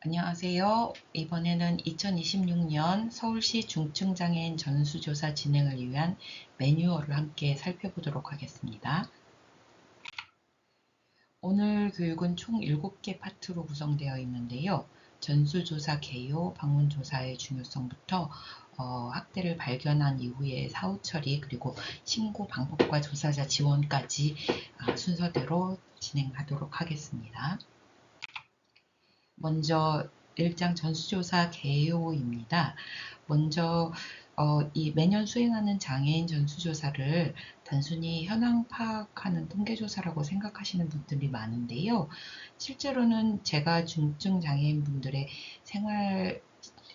안녕하세요. 이번에는 2026년 서울시 중증장애인 전수조사 진행을 위한 매뉴얼을 함께 살펴보도록 하겠습니다. 오늘 교육은 총 7개 파트로 구성되어 있는데요. 전수조사 개요, 방문조사의 중요성부터 학대를 발견한 이후의 사후 처리, 그리고 신고 방법과 조사자 지원까지 순서대로 진행하도록 하겠습니다. 먼저 1장 전수조사 개요입니다. 먼저 이 매년 수행하는 장애인 전수조사를 단순히 현황 파악하는 통계조사라고 생각하시는 분들이 많은데요. 실제로는 제가 중증 장애인 분들의 생활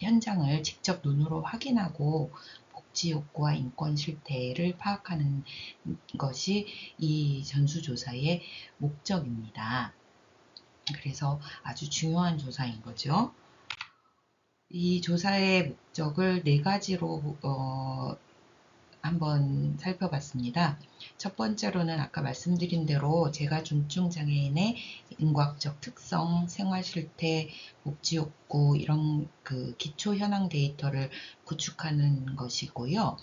현장을 직접 눈으로 확인하고 복지 욕구와 인권 실태를 파악하는 것이 이 전수조사의 목적입니다. 그래서 아주 중요한 조사인 거죠. 이 조사의 목적을 네 가지로 한번 살펴봤습니다. 첫 번째로는 아까 말씀드린 대로 제가 중증 장애인의 인과학적 특성, 생활 실태, 복지 욕구 이런 그 기초 현황 데이터를 구축하는 것이고요.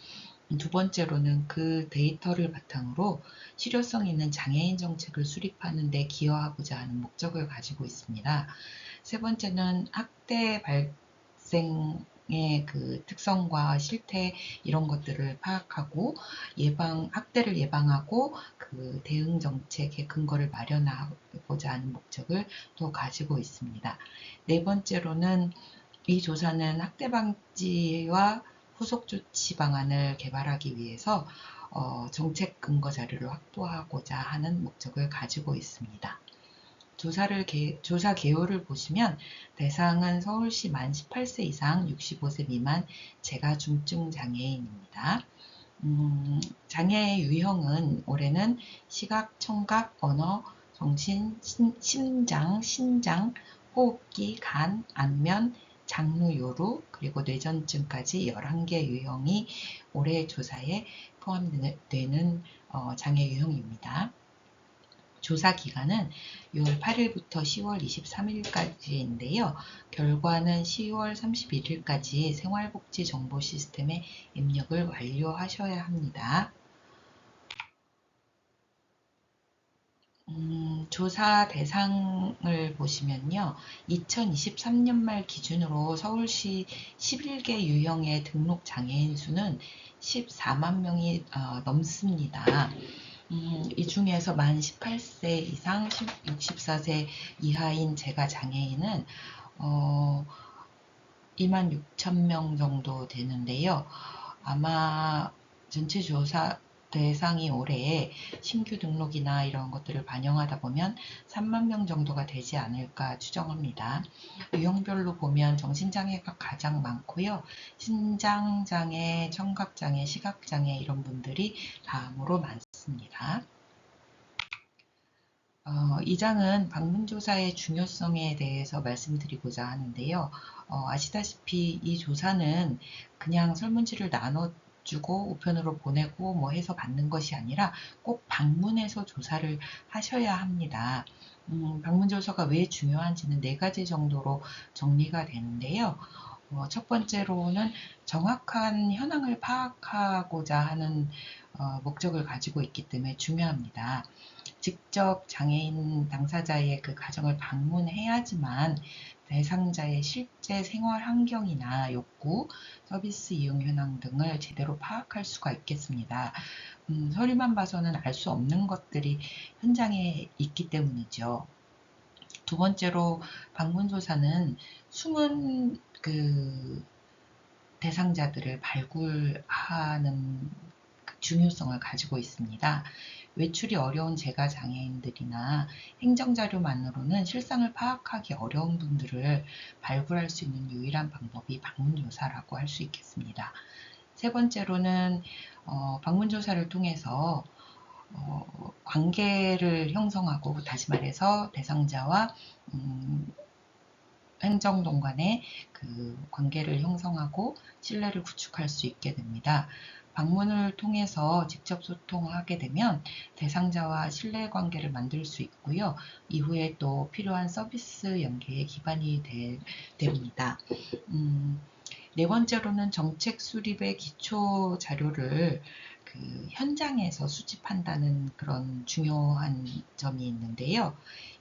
두 번째로는 그 데이터를 바탕으로 실효성 있는 장애인 정책을 수립하는 데 기여하고자 하는 목적을 가지고 있습니다. 세 번째는 학대 발생의 그 특성과 실태 이런 것들을 파악하고 학대를 예방하고 그 대응 정책의 근거를 마련하고자 하는 목적을 또 가지고 있습니다. 네 번째로는 이 조사는 학대 방지와 후속 조치 방안을 개발하기 위해서 정책 근거 자료를 확보하고자 하는 목적을 가지고 있습니다. 조사 개요를 보시면 대상은 서울시 만 18세 이상 65세 미만 재가 중증 장애인입니다. 장애의 유형은 올해는 시각, 청각, 언어, 정신, 심장, 신장, 호흡기, 간, 안면, 장루, 요루, 그리고 뇌전증까지 11개 유형이 올해 조사에 포함되는 장애 유형입니다. 조사 기간은 6월 8일부터 10월 23일까지인데요. 결과는 10월 31일까지 생활복지정보 시스템에 입력을 완료하셔야 합니다. 조사 대상을 보시면요. 2023년 말 기준으로 서울시 11개 유형의 등록 장애인 수는 14만 명이 넘습니다. 이 중에서 만 18세 이상 64세 이하인 재가 장애인은 2만 6천 명 정도 되는데요. 아마 전체 조사 대상이 올해 신규 등록이나 이런 것들을 반영하다 보면 3만 명 정도가 되지 않을까 추정합니다. 유형별로 보면 정신장애가 가장 많고요. 신장장애, 청각장애, 시각장애 이런 분들이 다음으로 많습니다. 이 장은 방문조사의 중요성에 대해서 말씀드리고자 하는데요. 아시다시피 이 조사는 그냥 설문지를 나눠주고 우편으로 보내고 뭐 해서 받는 것이 아니라 꼭 방문해서 조사를 하셔야 합니다. 방문조사가 왜 중요한지는 네 가지 정도로 정리가 되는데요. 첫 번째로는 정확한 현황을 파악하고자 하는 목적을 가지고 있기 때문에 중요합니다. 직접 장애인 당사자의 그 가정을 방문해야지만 대상자의 실제 생활 환경이나 욕구, 서비스 이용 현황 등을 제대로 파악할 수가 있겠습니다. 서류만 봐서는 알 수 없는 것들이 현장에 있기 때문이죠. 두 번째로 방문조사는 숨은 그 대상자들을 발굴하는 중요성을 가지고 있습니다. 외출이 어려운 재가 장애인들이나 행정자료만으로는 실상을 파악하기 어려운 분들을 발굴할 수 있는 유일한 방법이 방문조사라고 할 수 있겠습니다. 세 번째로는 방문조사를 통해서 관계를 형성하고, 다시 말해서 대상자와 행정동 간의 그 관계를 형성하고 신뢰를 구축할 수 있게 됩니다. 방문을 통해서 직접 소통하게 되면 대상자와 신뢰관계를 만들 수 있고요. 이후에 또 필요한 서비스 연계의 기반이 됩니다. 네 번째로는 정책 수립의 기초 자료를 현장에서 수집한다는 그런 중요한 점이 있는데요.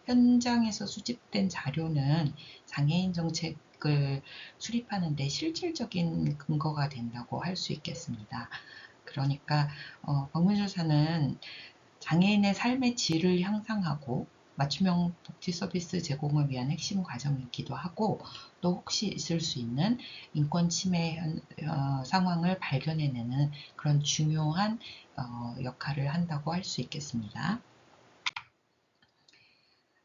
현장에서 수집된 자료는 장애인 정책을 수립하는 데 실질적인 근거가 된다고 할 수 있겠습니다. 그러니까 방문조사는 장애인의 삶의 질을 향상하고 맞춤형 복지 서비스 제공을 위한 핵심 과정이기도 하고, 또 혹시 있을 수 있는 인권 침해 상황을 발견해내는 그런 중요한 역할을 한다고 할 수 있겠습니다.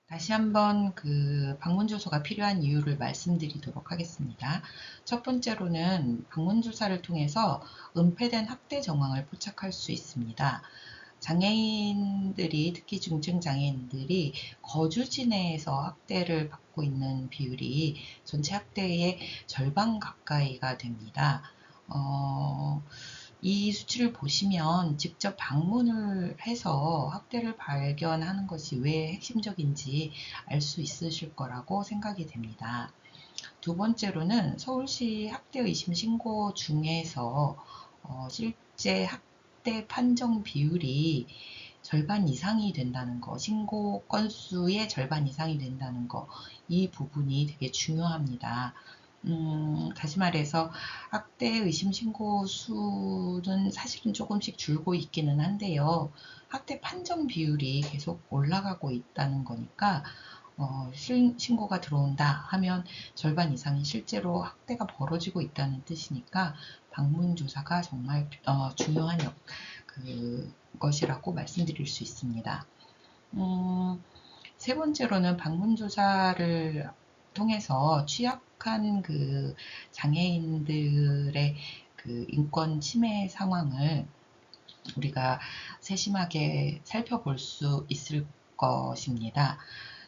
다시 한번 방문조사가 필요한 이유를 말씀드리도록 하겠습니다. 첫 번째로는 방문조사를 통해서 은폐된 학대 정황을 포착할 수 있습니다. 장애인들이, 특히 중증 장애인들이 거주지 내에서 학대를 받고 있는 비율이 전체 학대의 절반 가까이가 됩니다. 이 수치를 보시면 직접 방문을 해서 학대를 발견하는 것이 왜 핵심적인지 알 수 있으실 거라고 생각이 됩니다. 두 번째로는 서울시 학대 의심 신고 중에서 실제 학대 판정 비율이 절반 이상이 된다는 거, 신고 건수의 절반 이상이 된다는 거, 이 부분이 되게 중요합니다. 다시 말해서 학대 의심 신고 수는 사실은 조금씩 줄고 있기는 한데요. 학대 판정 비율이 계속 올라가고 있다는 거니까 신고가 들어온다 하면 절반 이상이 실제로 학대가 벌어지고 있다는 뜻이니까 방문조사가 정말 중요한 것이라고 말씀드릴 수 있습니다. 세 번째로는 방문조사를 통해서 취약한 장애인들의 인권 침해 상황을 우리가 세심하게 살펴볼 수 있을 것입니다.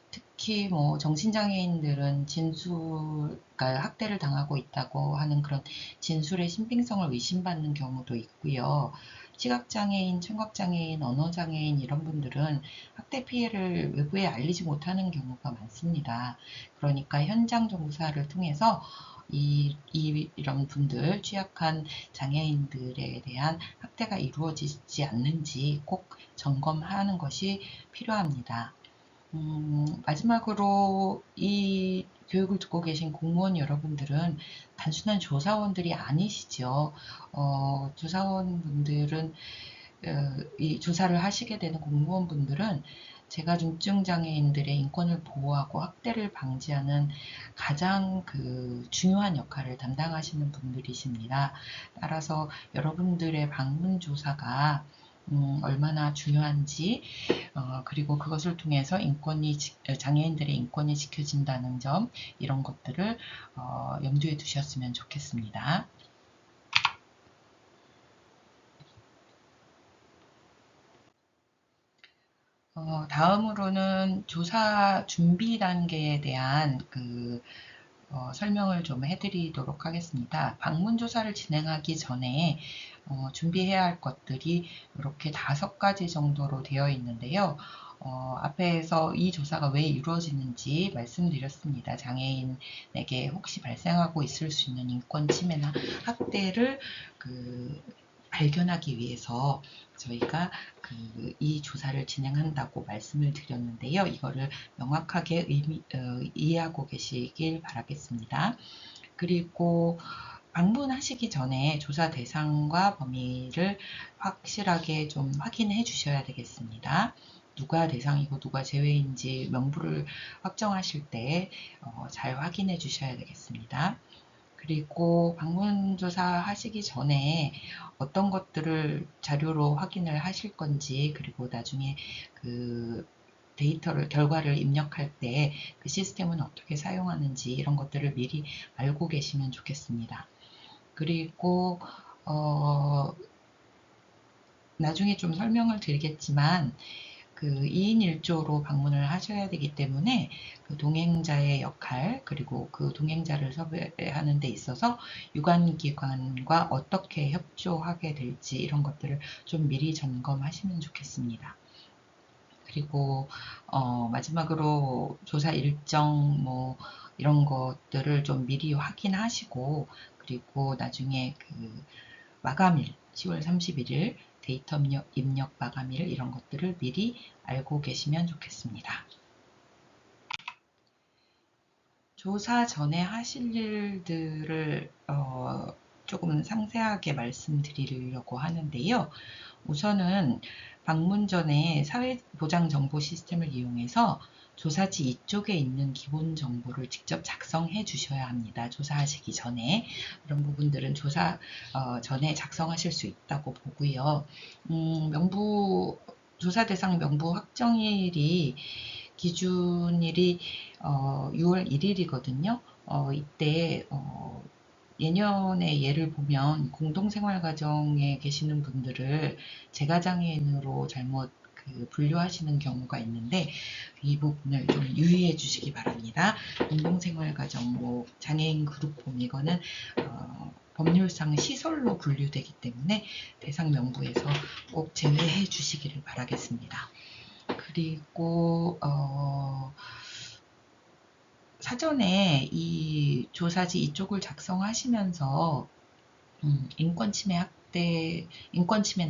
특히 정신장애인들은 그러니까 학대를 당하고 있다고 하는 그런 진술의 신빙성을 의심받는 경우도 있고요. 시각장애인, 청각장애인, 언어장애인 이런 분들은 학대 피해를 외부에 알리지 못하는 경우가 많습니다. 그러니까 현장 조사를 통해서 이런 분들, 취약한 장애인들에 대한 학대가 이루어지지 않는지 꼭 점검하는 것이 필요합니다. 마지막으로 이 교육을 듣고 계신 공무원 여러분들은 단순한 조사원들이 아니시죠. 조사원분들은, 이 조사를 하시게 되는 공무원분들은 제가 중증 장애인들의 인권을 보호하고 학대를 방지하는 가장 중요한 역할을 담당하시는 분들이십니다. 따라서 여러분들의 방문 조사가 얼마나 중요한지, 그리고 그것을 통해서 장애인들의 인권이 지켜진다는 점, 이런 것들을 염두에 두셨으면 좋겠습니다. 다음으로는 조사 준비 단계에 대한 설명을 좀 해드리도록 하겠습니다. 방문 조사를 진행하기 전에 준비해야 할 것들이 이렇게 5가지 정도로 되어 있는데요. 앞에서 이 조사가 왜 이루어지는지 말씀드렸습니다. 장애인에게 혹시 발생하고 있을 수 있는 인권 침해나 학대를 발견하기 위해서 저희가 이 조사를 진행한다고 말씀을 드렸는데요. 이거를 명확하게 이해하고 계시길 바라겠습니다. 그리고 방문하시기 전에 조사 대상과 범위를 확실하게 좀 확인해 주셔야 되겠습니다. 누가 대상이고 누가 제외인지 명부를 확정하실 때 잘 확인해 주셔야 되겠습니다. 그리고 방문조사 하시기 전에 어떤 것들을 자료로 확인을 하실 건지, 그리고 나중에 결과를 입력할 때 그 시스템은 어떻게 사용하는지 이런 것들을 미리 알고 계시면 좋겠습니다. 그리고 나중에 좀 설명을 드리겠지만 그 2인 1조로 방문을 하셔야 되기 때문에 그 동행자의 역할, 그리고 그 동행자를 섭외하는 데 있어서 유관기관과 어떻게 협조하게 될지 이런 것들을 좀 미리 점검하시면 좋겠습니다. 그리고 마지막으로 조사 일정 뭐 이런 것들을 좀 미리 확인하시고, 그리고 나중에 그 마감일 10월 31일 데이터 입력 마감일 이런 것들을 미리 알고 계시면 좋겠습니다. 조사 전에 하실 일들을 조금 상세하게 말씀드리려고 하는데요. 우선은 방문 전에 사회보장정보 시스템을 이용해서 조사지 이쪽에 있는 기본 정보를 직접 작성해 주셔야 합니다. 조사하시기 전에. 그런 부분들은 조사 전에 작성하실 수 있다고 보고요. 조사 대상 명부 확정일이 기준일이 6월 1일이거든요. 이때 예년의 예를 보면 공동생활가정에 계시는 분들을 재가장애인으로 잘못 분류하시는 경우가 있는데, 이 부분을 좀 유의해 주시기 바랍니다. 공동생활가정, 뭐 장애인 그룹홈 이거는 법률상 시설로 분류되기 때문에 대상 명부에서 꼭 제외해 주시기를 바라겠습니다. 그리고 사전에 이 조사지 이쪽을 작성하시면서 인권침해나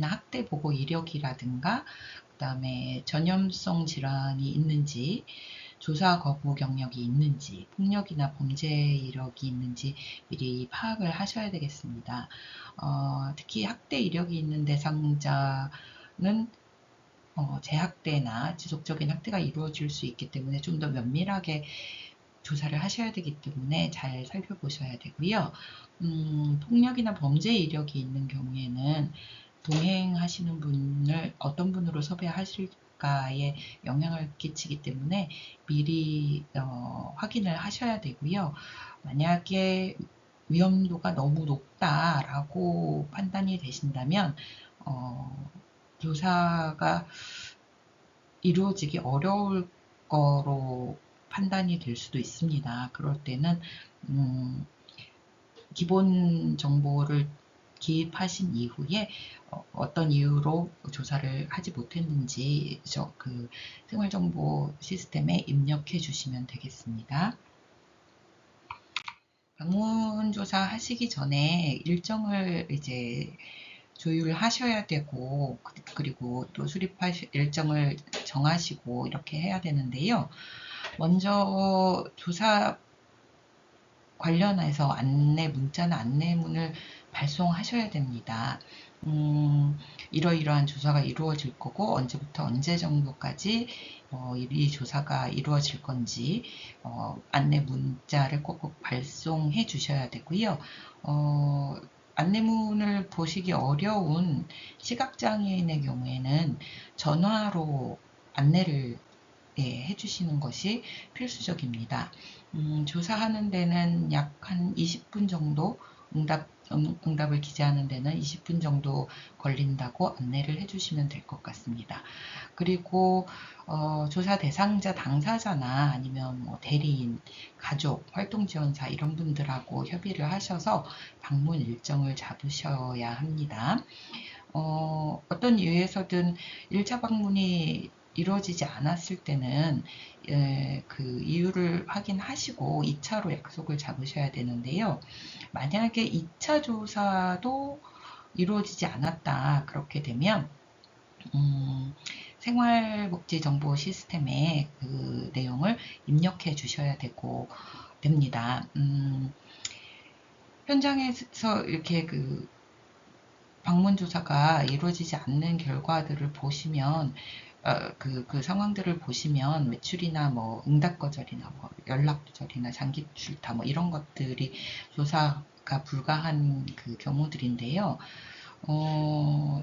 학대 보고 이력이라든가, 그다음에 전염성 질환이 있는지, 조사 거부 경력이 있는지, 폭력이나 범죄 이력이 있는지 미리 파악을 하셔야 되겠습니다. 특히 학대 이력이 있는 대상자는 재학대나 지속적인 학대가 이루어질 수 있기 때문에 좀 더 면밀하게 조사를 하셔야 되기 때문에 잘 살펴보셔야 되고요. 폭력이나 범죄 이력이 있는 경우에는 동행하시는 분을 어떤 분으로 섭외하실까에 영향을 끼치기 때문에 미리 확인을 하셔야 되고요. 만약에 위험도가 너무 높다라고 판단이 되신다면 조사가 이루어지기 어려울 거로 판단이 될 수도 있습니다. 그럴 때는 기본 정보를 기입하신 이후에 어떤 이유로 조사를 하지 못했는지 그 생활정보 시스템에 입력해 주시면 되겠습니다. 방문조사 하시기 전에 일정을 이제 조율하셔야 되고, 그리고 또 수립하실 일정을 정하시고 이렇게 해야 되는데요. 먼저 조사 관련해서 문자나 안내문을 발송하셔야 됩니다. 이러이러한 조사가 이루어질 거고, 언제부터 언제 정도까지 이 조사가 이루어질 건지 안내 문자를 꼭꼭 발송해 주셔야 되고요. 안내문을 보시기 어려운 시각장애인의 경우에는 전화로 안내를 해주시는 것이 필수적입니다. 조사하는 데는 약 한 20분 정도, 응답을 기재하는 데는 20분 정도 걸린다고 안내를 해주시면 될 것 같습니다. 그리고 조사 대상자 당사자나 아니면 뭐 대리인, 가족, 활동지원사 이런 분들하고 협의를 하셔서 방문 일정을 잡으셔야 합니다. 어떤 이유에서든 1차 방문이 이루어지지 않았을 때는 그 이유를 확인하시고 2차로 약속을 잡으셔야 되는데요. 만약에 2차 조사도 이루어지지 않았다 그렇게 되면 생활복지정보 시스템에 그 내용을 입력해 주셔야 됩니다. 현장에서 이렇게 그 방문조사가 이루어지지 않는 결과들을 보시면 그 상황들을 보시면 외출이나 뭐 응답 거절이나 뭐 연락 두절이나 장기 출타 뭐 이런 것들이 조사가 불가한 그 경우들인데요.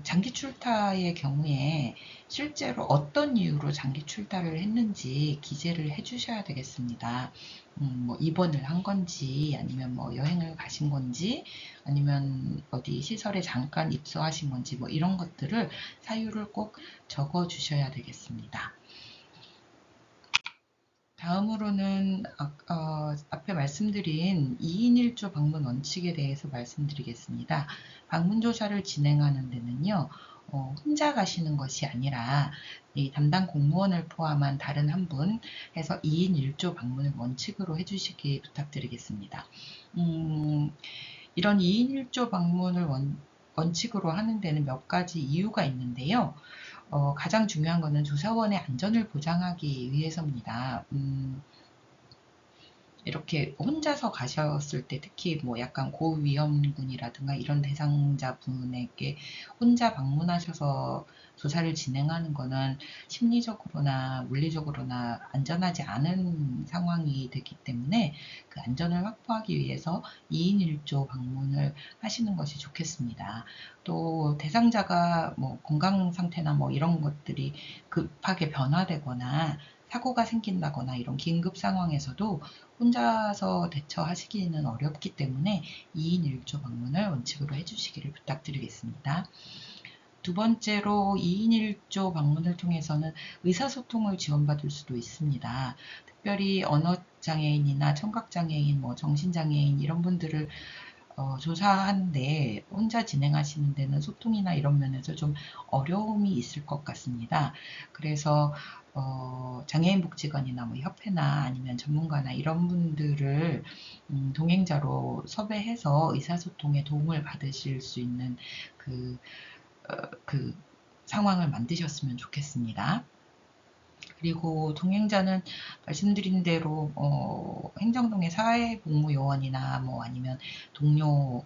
장기 출타의 경우에 실제로 어떤 이유로 장기 출타를 했는지 기재를 해주셔야 되겠습니다. 뭐 입원을 한 건지, 아니면 뭐 여행을 가신 건지, 아니면 어디 시설에 잠깐 입소하신 건지, 뭐 이런 것들을 사유를 꼭 적어 주셔야 되겠습니다. 다음으로는 앞에 말씀드린 2인 1조 방문 원칙에 대해서 말씀드리겠습니다. 방문 조사를 진행하는 데는요, 혼자 가시는 것이 아니라 이 담당 공무원을 포함한 다른 한 분 해서 2인 1조 방문을 원칙으로 해주시기 부탁드리겠습니다. 이런 2인 1조 방문을 원칙으로 하는 데는 몇 가지 이유가 있는데요. 가장 중요한 것은 조사원의 안전을 보장하기 위해서입니다. 이렇게 혼자서 가셨을 때, 특히 뭐 약간 고위험군이라든가 이런 대상자분에게 혼자 방문하셔서 조사를 진행하는 거는 심리적으로나 물리적으로나 안전하지 않은 상황이 되기 때문에 그 안전을 확보하기 위해서 2인 1조 방문을 하시는 것이 좋겠습니다. 또 대상자가 뭐 건강 상태나 뭐 이런 것들이 급하게 변화되거나 사고가 생긴다거나 이런 긴급 상황에서도 혼자서 대처하시기는 어렵기 때문에 2인 1조 방문을 원칙으로 해주시기를 부탁드리겠습니다. 두 번째로 2인 1조 방문을 통해서는 의사소통을 지원받을 수도 있습니다. 특별히 언어장애인이나 청각장애인, 뭐 정신장애인 이런 분들을 조사하는데 혼자 진행하시는 데는 소통이나 이런 면에서 좀 어려움이 있을 것 같습니다. 그래서 장애인복지관이나 뭐 협회나 아니면 전문가나 이런 분들을 동행자로 섭외해서 의사소통에 도움을 받으실 수 있는 그 상황을 만드셨으면 좋겠습니다. 그리고 동행자는 말씀드린 대로 행정동의 사회복무요원이나 뭐 아니면 동료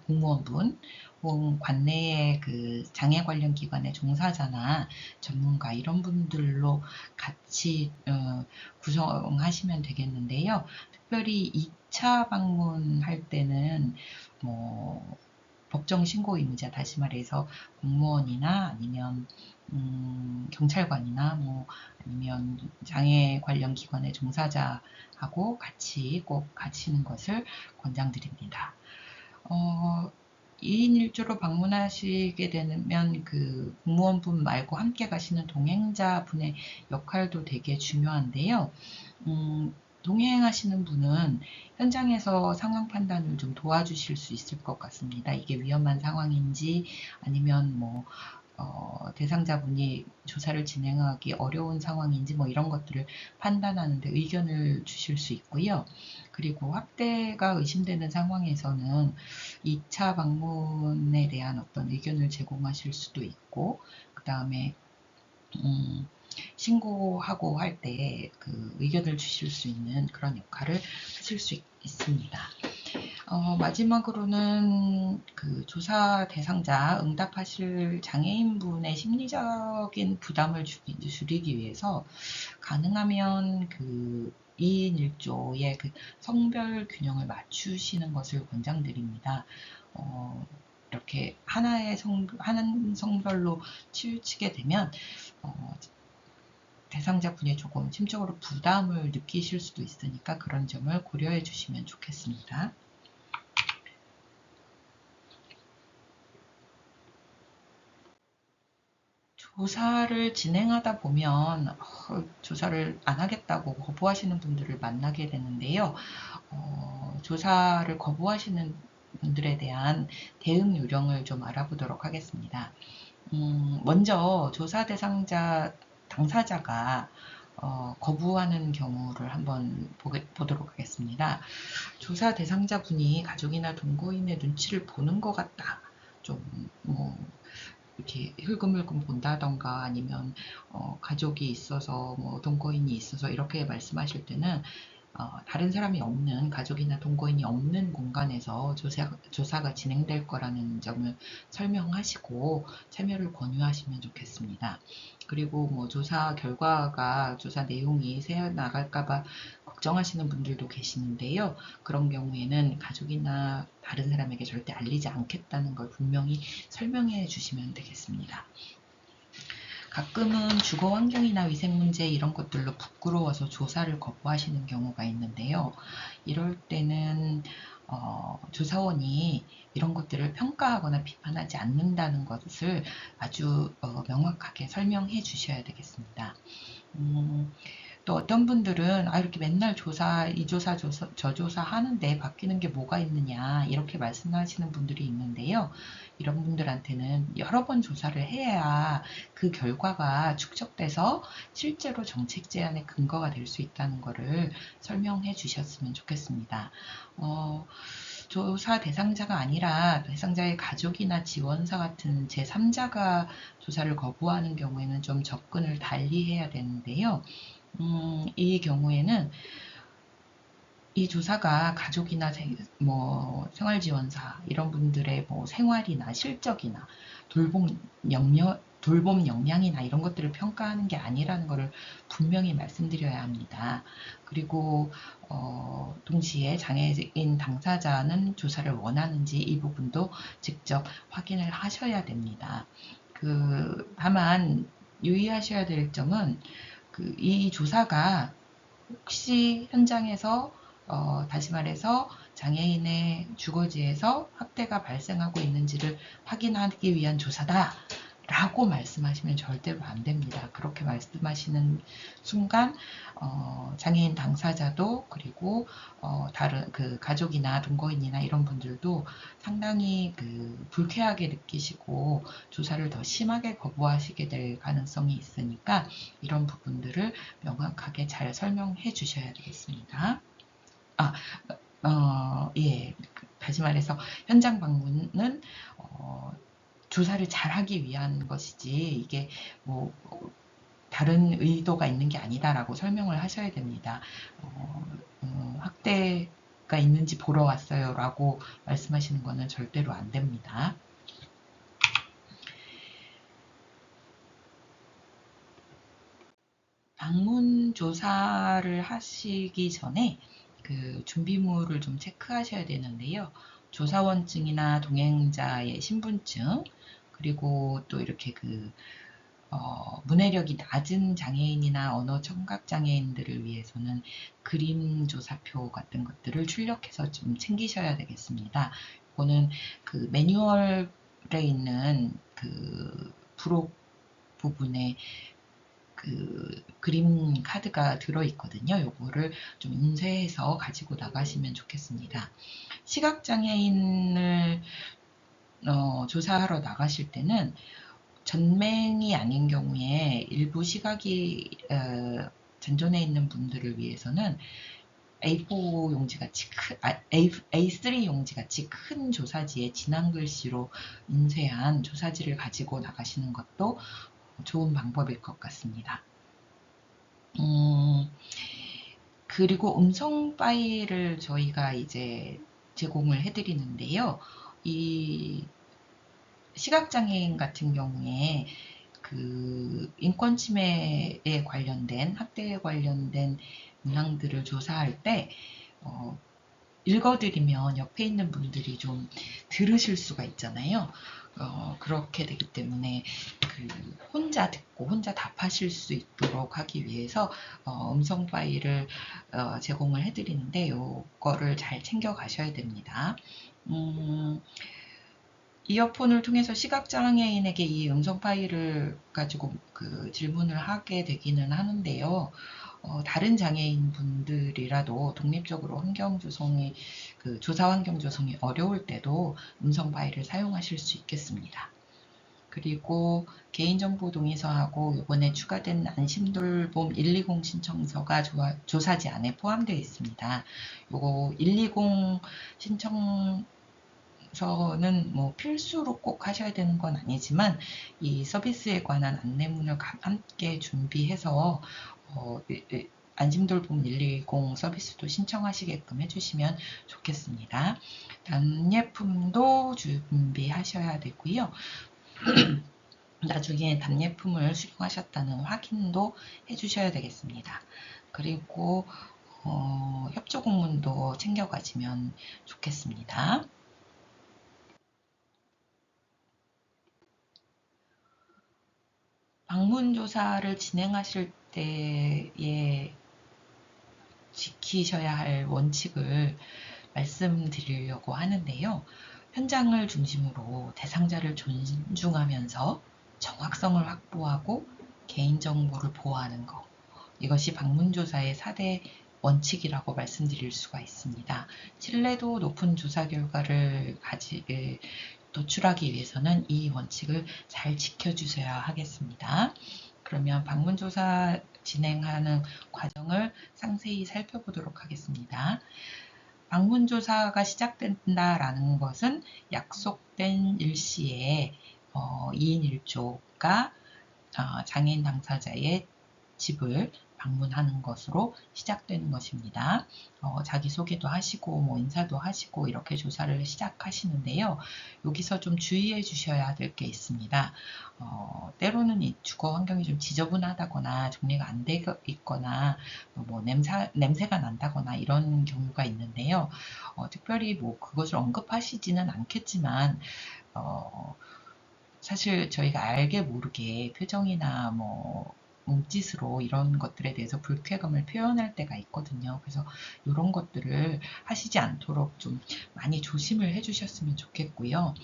공무원분 혹은 관내의 그 장애 관련 기관의 종사자나 전문가 이런 분들로 같이 구성하시면 되겠는데요. 특별히 2차 방문할 때는 뭐 법정 신고 의무자, 다시 말해서 공무원이나 아니면 경찰관이나 뭐 아니면 장애 관련 기관의 종사자하고 같이 꼭 가시는 것을 권장드립니다. 2인 1조로 방문하시게 되면 그 공무원분 말고 함께 가시는 동행자분의 역할도 되게 중요한데요. 동행하시는 분은 현장에서 상황 판단을 좀 도와주실 수 있을 것 같습니다. 이게 위험한 상황인지 아니면 뭐 대상자분이 조사를 진행하기 어려운 상황인지 뭐 이런 것들을 판단하는데 의견을 주실 수 있고요. 그리고 확대가 의심되는 상황에서는 2차 방문에 대한 어떤 의견을 제공하실 수도 있고, 그 다음에 신고하고 할 때 그 의견을 주실 수 있는 그런 역할을 하실 수 있습니다. 마지막으로는 그 조사 대상자 응답하실 장애인분의 심리적인 부담을 줄이기 위해서 가능하면 그 2인 1조의 그 성별 균형을 맞추시는 것을 권장드립니다. 이렇게 하나의 한 성별로 치우치게 되면 대상자분이 조금 심적으로 부담을 느끼실 수도 있으니까 그런 점을 고려해 주시면 좋겠습니다. 조사를 진행하다 보면 조사를 안 하겠다고 거부하시는 분들을 만나게 되는데요. 조사를 거부하시는 분들에 대한 대응 요령을 좀 알아보도록 하겠습니다. 먼저 조사 대상자 당사자가 거부하는 경우를 한번 보도록 하겠습니다. 조사 대상자분이 가족이나 동거인의 눈치를 보는 것 같다. 뭐 이렇게 흘금흘금 본다던가 아니면 가족이 있어서 뭐 동거인이 있어서 이렇게 말씀하실 때는 다른 사람이 없는, 가족이나 동거인이 없는 공간에서 조사가 진행될 거라는 점을 설명하시고 참여를 권유하시면 좋겠습니다. 그리고 뭐 조사 결과가, 조사 내용이 새어 나갈까봐 걱정하시는 분들도 계시는데요. 그런 경우에는 가족이나 다른 사람에게 절대 알리지 않겠다는 걸 분명히 설명해 주시면 되겠습니다. 가끔은 주거 환경이나 위생 문제 이런 것들로 부끄러워서 조사를 거부하시는 경우가 있는데요. 이럴 때는 조사원이 이런 것들을 평가하거나 비판하지 않는다는 것을 아주 명확하게 설명해 주셔야 되겠습니다. 또 어떤 분들은 이렇게 맨날 이 조사 저 조사 하는데 바뀌는 게 뭐가 있느냐 이렇게 말씀하시는 분들이 있는데요. 이런 분들한테는 여러 번 조사를 해야 그 결과가 축적돼서 실제로 정책 제안의 근거가 될 수 있다는 것을 설명해 주셨으면 좋겠습니다. 조사 대상자가 아니라 대상자의 가족이나 지원사 같은 제3자가 조사를 거부하는 경우에는 좀 접근을 달리 해야 되는데요. 이 경우에는 이 조사가 가족이나 생활지원사 이런 분들의 생활이나 실적이나 돌봄 역량이나 이런 것들을 평가하는 게 아니라는 것을 분명히 말씀드려야 합니다. 그리고 동시에 장애인 당사자는 조사를 원하는지 이 부분도 직접 확인을 하셔야 됩니다. 다만 유의하셔야 될 점은 이 조사가 혹시 현장에서 다시 말해서 장애인의 주거지에서 학대가 발생하고 있는지를 확인하기 위한 조사다 라고 말씀하시면 절대로 안 됩니다. 그렇게 말씀하시는 순간 장애인 당사자도 그리고 다른 가족이나 동거인이나 이런 분들도 상당히 불쾌하게 느끼시고 조사를 더 심하게 거부하시게 될 가능성이 있으니까 이런 부분들을 명확하게 잘 설명해 주셔야 되겠습니다. 예. 다시 말해서 현장 방문은 조사를 잘하기 위한 것이지 이게 다른 의도가 있는 게 아니다라고 설명을 하셔야 됩니다. 학대가 있는지 보러 왔어요 라고 말씀하시는 거는 절대로 안 됩니다. 방문 조사를 하시기 전에 준비물을 좀 체크하셔야 되는데요. 조사원증이나 동행자의 신분증, 그리고 또 이렇게 문해력이 낮은 장애인이나 언어 청각 장애인들을 위해서는 그림 조사표 같은 것들을 출력해서 좀 챙기셔야 되겠습니다. 이거는 매뉴얼에 있는 부록 부분에 그림 카드가 들어있거든요. 요거를 좀 인쇄해서 가지고 나가시면 좋겠습니다. 시각장애인을 조사하러 나가실 때는 전맹이 아닌 경우에 일부 시각이 전전에 있는 분들을 위해서는 A4 용지같이 A3 용지같이 큰 조사지에 진한 글씨로 인쇄한 조사지를 가지고 나가시는 것도 좋은 방법일 것 같습니다. 그리고 음성 파일을 저희가 이제 제공을 해드리는데요. 이 시각장애인 같은 경우에 인권 침해에 관련된 학대에 관련된 문항들을 조사할 때 읽어드리면 옆에 있는 분들이 좀 들으실 수가 있잖아요. 그렇게 되기 때문에 혼자 듣고 혼자 답하실 수 있도록 하기 위해서 음성 파일을 제공을 해드리는데 요거를 잘 챙겨 가셔야 됩니다. 이어폰을 통해서 시각장애인에게 이 음성 파일을 가지고 질문을 하게 되기는 하는데요. 다른 장애인 분들이라도 독립적으로 조사 환경 조성이 어려울 때도 음성 파일을 사용하실 수 있겠습니다. 그리고 개인정보 동의서하고 이번에 추가된 안심돌봄 120 신청서가 조사지 안에 포함되어 있습니다. 요거 120 신청서는 필수로 꼭 하셔야 되는 건 아니지만 이 서비스에 관한 안내문을 함께 준비해서 안심돌봄 120 서비스도 신청하시게끔 해주시면 좋겠습니다. 답례품도 준비하셔야 되고요. 나중에 답례품을 수령하셨다는 확인도 해주셔야 되겠습니다. 그리고 협조 공문도 챙겨가시면 좋겠습니다. 방문 조사를 진행하실 때에 지키셔야 할 원칙을 말씀드리려고 하는데요. 현장을 중심으로 대상자를 존중하면서 정확성을 확보하고 개인정보를 보호하는 것. 이것이 방문조사의 4대 원칙이라고 말씀드릴 수가 있습니다. 신뢰도 높은 조사 결과를 도출하기 위해서는 이 원칙을 잘 지켜주셔야 하겠습니다. 그러면 방문조사 진행하는 과정을 상세히 살펴보도록 하겠습니다. 방문조사가 시작된다라는 것은 약속된 일시에 2인 1조가 장애인 당사자의 집을 방문하는 것으로 시작되는 것입니다. 자기소개도 하시고 뭐 인사도 하시고 이렇게 조사를 시작하시는데요. 여기서 좀 주의해 주셔야 될 게 있습니다. 때로는 이 주거 환경이 좀 지저분하다거나 정리가 안 되어 있거나 뭐 냄새가 난다거나 이런 경우가 있는데요. 특별히 뭐 그것을 언급하시지는 않겠지만 사실 저희가 알게 모르게 표정이나 뭐 몸짓으로 이런 것들에 대해서 불쾌감을 표현할 때가 있거든요. 그래서 이런 것들을 하시지 않도록 좀 많이 조심을 해주셨으면 좋겠고요.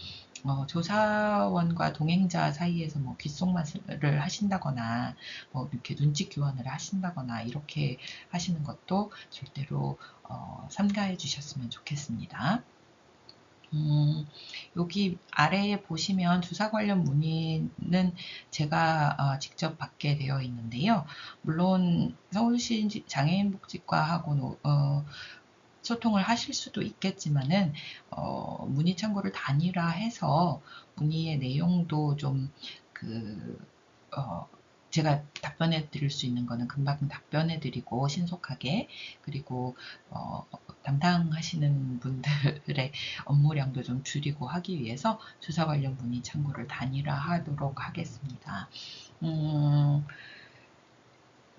조사원과 동행자 사이에서 뭐 귓속말을 하신다거나 뭐 이렇게 눈치 교환을 하신다거나 이렇게 하시는 것도 절대로 삼가해 주셨으면 좋겠습니다. 여기 아래에 보시면 조사 관련 문의는 제가 직접 받게 되어 있는데요. 물론 서울시 장애인복지과하고 소통을 하실 수도 있겠지만은 문의 창구를 단일화해서 문의의 내용도 좀 제가 답변해 드릴 수 있는 거는 금방 답변해 드리고 신속하게 그리고 담당하시는 분들의 업무량도 좀 줄이고 하기 위해서 조사 관련 문의 창구를 단일화하도록 하겠습니다.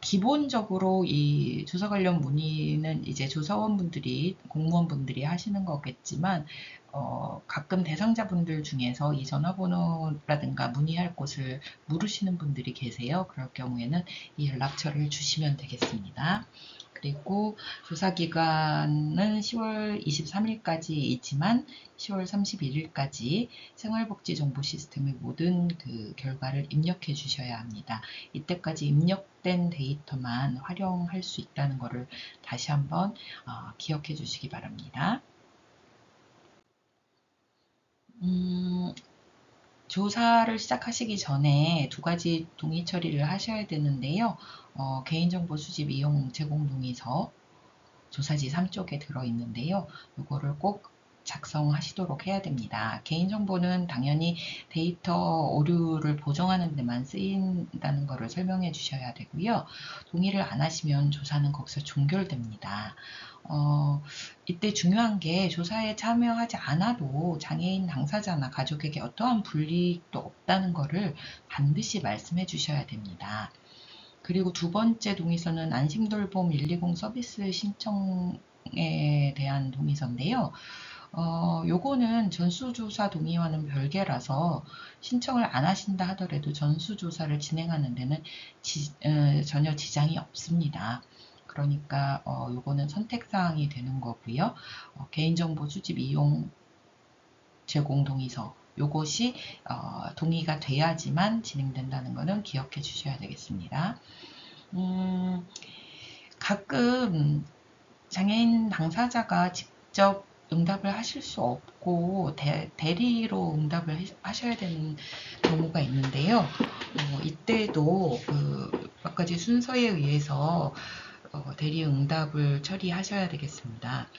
기본적으로 이 조사 관련 문의는 이제 조사원분들이 공무원분들이 하시는 거겠지만 가끔 대상자분들 중에서 이 전화번호라든가 문의할 곳을 모르시는 분들이 계세요. 그럴 경우에는 이 연락처를 주시면 되겠습니다. 그리고 조사 기간은 10월 23일까지이지만 10월 31일까지 생활복지정보 시스템의 모든 그 결과를 입력해 주셔야 합니다. 이때까지 입력된 데이터만 활용할 수 있다는 것을 다시 한번 기억해 주시기 바랍니다. 조사를 시작하시기 전에 두 가지 동의 처리를 하셔야 되는데요. 개인정보 수집 이용 제공 동의서 조사지 3쪽에 들어있는데요. 이거를 꼭 작성하시도록 해야 됩니다. 개인정보는 당연히 데이터 오류를 보정하는 데만 쓰인다는 것을 설명해 주셔야 되고요. 동의를 안 하시면 조사는 거기서 종결됩니다. 이때 중요한 게 조사에 참여하지 않아도 장애인 당사자나 가족에게 어떠한 불이익도 없다는 것을 반드시 말씀해 주셔야 됩니다. 그리고 두 번째 동의서는 안심돌봄 120 서비스 신청에 대한 동의서인데요. 요거는 전수조사 동의와는 별개라서 신청을 안 하신다 하더라도 전수조사를 진행하는 데는 전혀 지장이 없습니다. 그러니까 요거는 선택사항이 되는 거고요. 개인정보 수집 이용 제공 동의서 요것이 동의가 돼야지만 진행된다는 것은 기억해 주셔야 되겠습니다. 가끔 장애인 당사자가 직접 응답을 하실 수 없고 대리로 응답을 하셔야 되는 경우가 있는데요. 이때도 몇 가지 순서에 의해서 대리 응답을 처리하셔야 되겠습니다.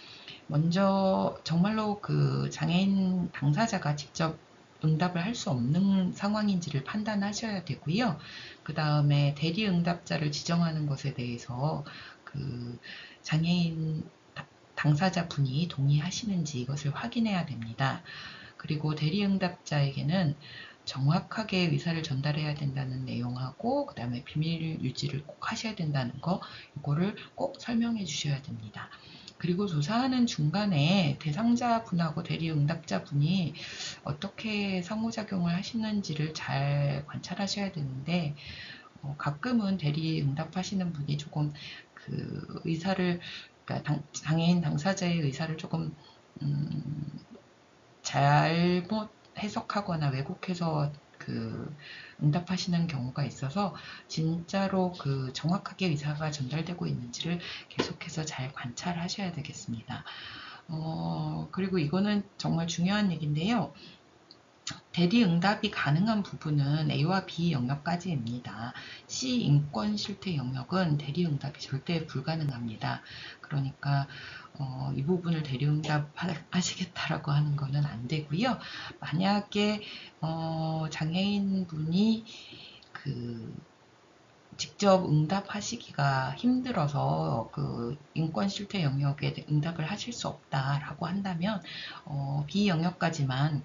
먼저 정말로 그 장애인 당사자가 직접 응답을 할 수 없는 상황인지를 판단하셔야 되고요. 그 다음에 대리 응답자를 지정하는 것에 대해서 그 장애인 당사자 분이 동의하시는지 이것을 확인해야 됩니다. 그리고 대리 응답자에게는 정확하게 의사를 전달해야 된다는 내용하고 그 다음에 비밀 유지를 꼭 하셔야 된다는 거, 이거를 꼭 설명해 주셔야 됩니다. 그리고 조사하는 중간에 대상자분하고 대리응답자분이 어떻게 상호작용을 하시는지를 잘 관찰하셔야 되는데, 가끔은 대리응답하시는 분이 조금 그 의사를, 그러니까 장애인 당사자의 의사를 조금 잘못 해석하거나 왜곡해서 그 응답하시는 경우가 있어서 진짜로 그 정확하게 의사가 전달되고 있는지를 계속해서 잘 관찰하셔야 되겠습니다. 그리고 이거는 정말 중요한 얘기인데요. 대리응답이 가능한 부분은 A와 B 영역까지입니다. C 인권 실태 영역은 대리응답이 절대 불가능합니다. 그러니까 이 부분을 대리응답 하시겠다라고 하는 거는 안 되고요. 만약에 장애인분이 그 직접 응답하시기가 힘들어서 그 인권 실태 영역에 응답을 하실 수 없다라고 한다면 B 영역까지만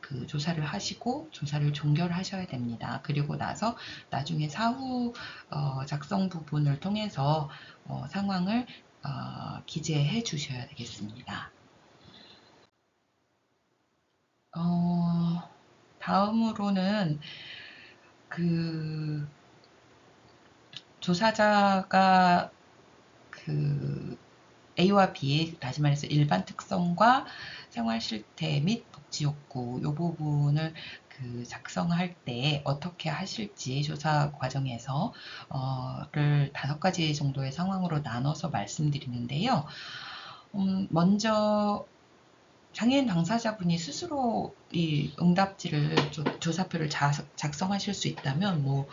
그 조사를 하시고 조사를 종결하셔야 됩니다. 그리고 나서 나중에 사후 작성 부분을 통해서 상황을 기재해 주셔야 되겠습니다. 다음으로는 그 조사자가 그 A와 B의 다시 말해서 일반 특성과 생활 실태 및 복지 욕구 이 부분을 그 작성할 때 어떻게 하실지 조사 과정에서 를 5가지 정도의 상황으로 나눠서 말씀드리는데요. 먼저 장애인 당사자분이 스스로 이 응답지를 조사표를 작성하실 수 있다면 뭐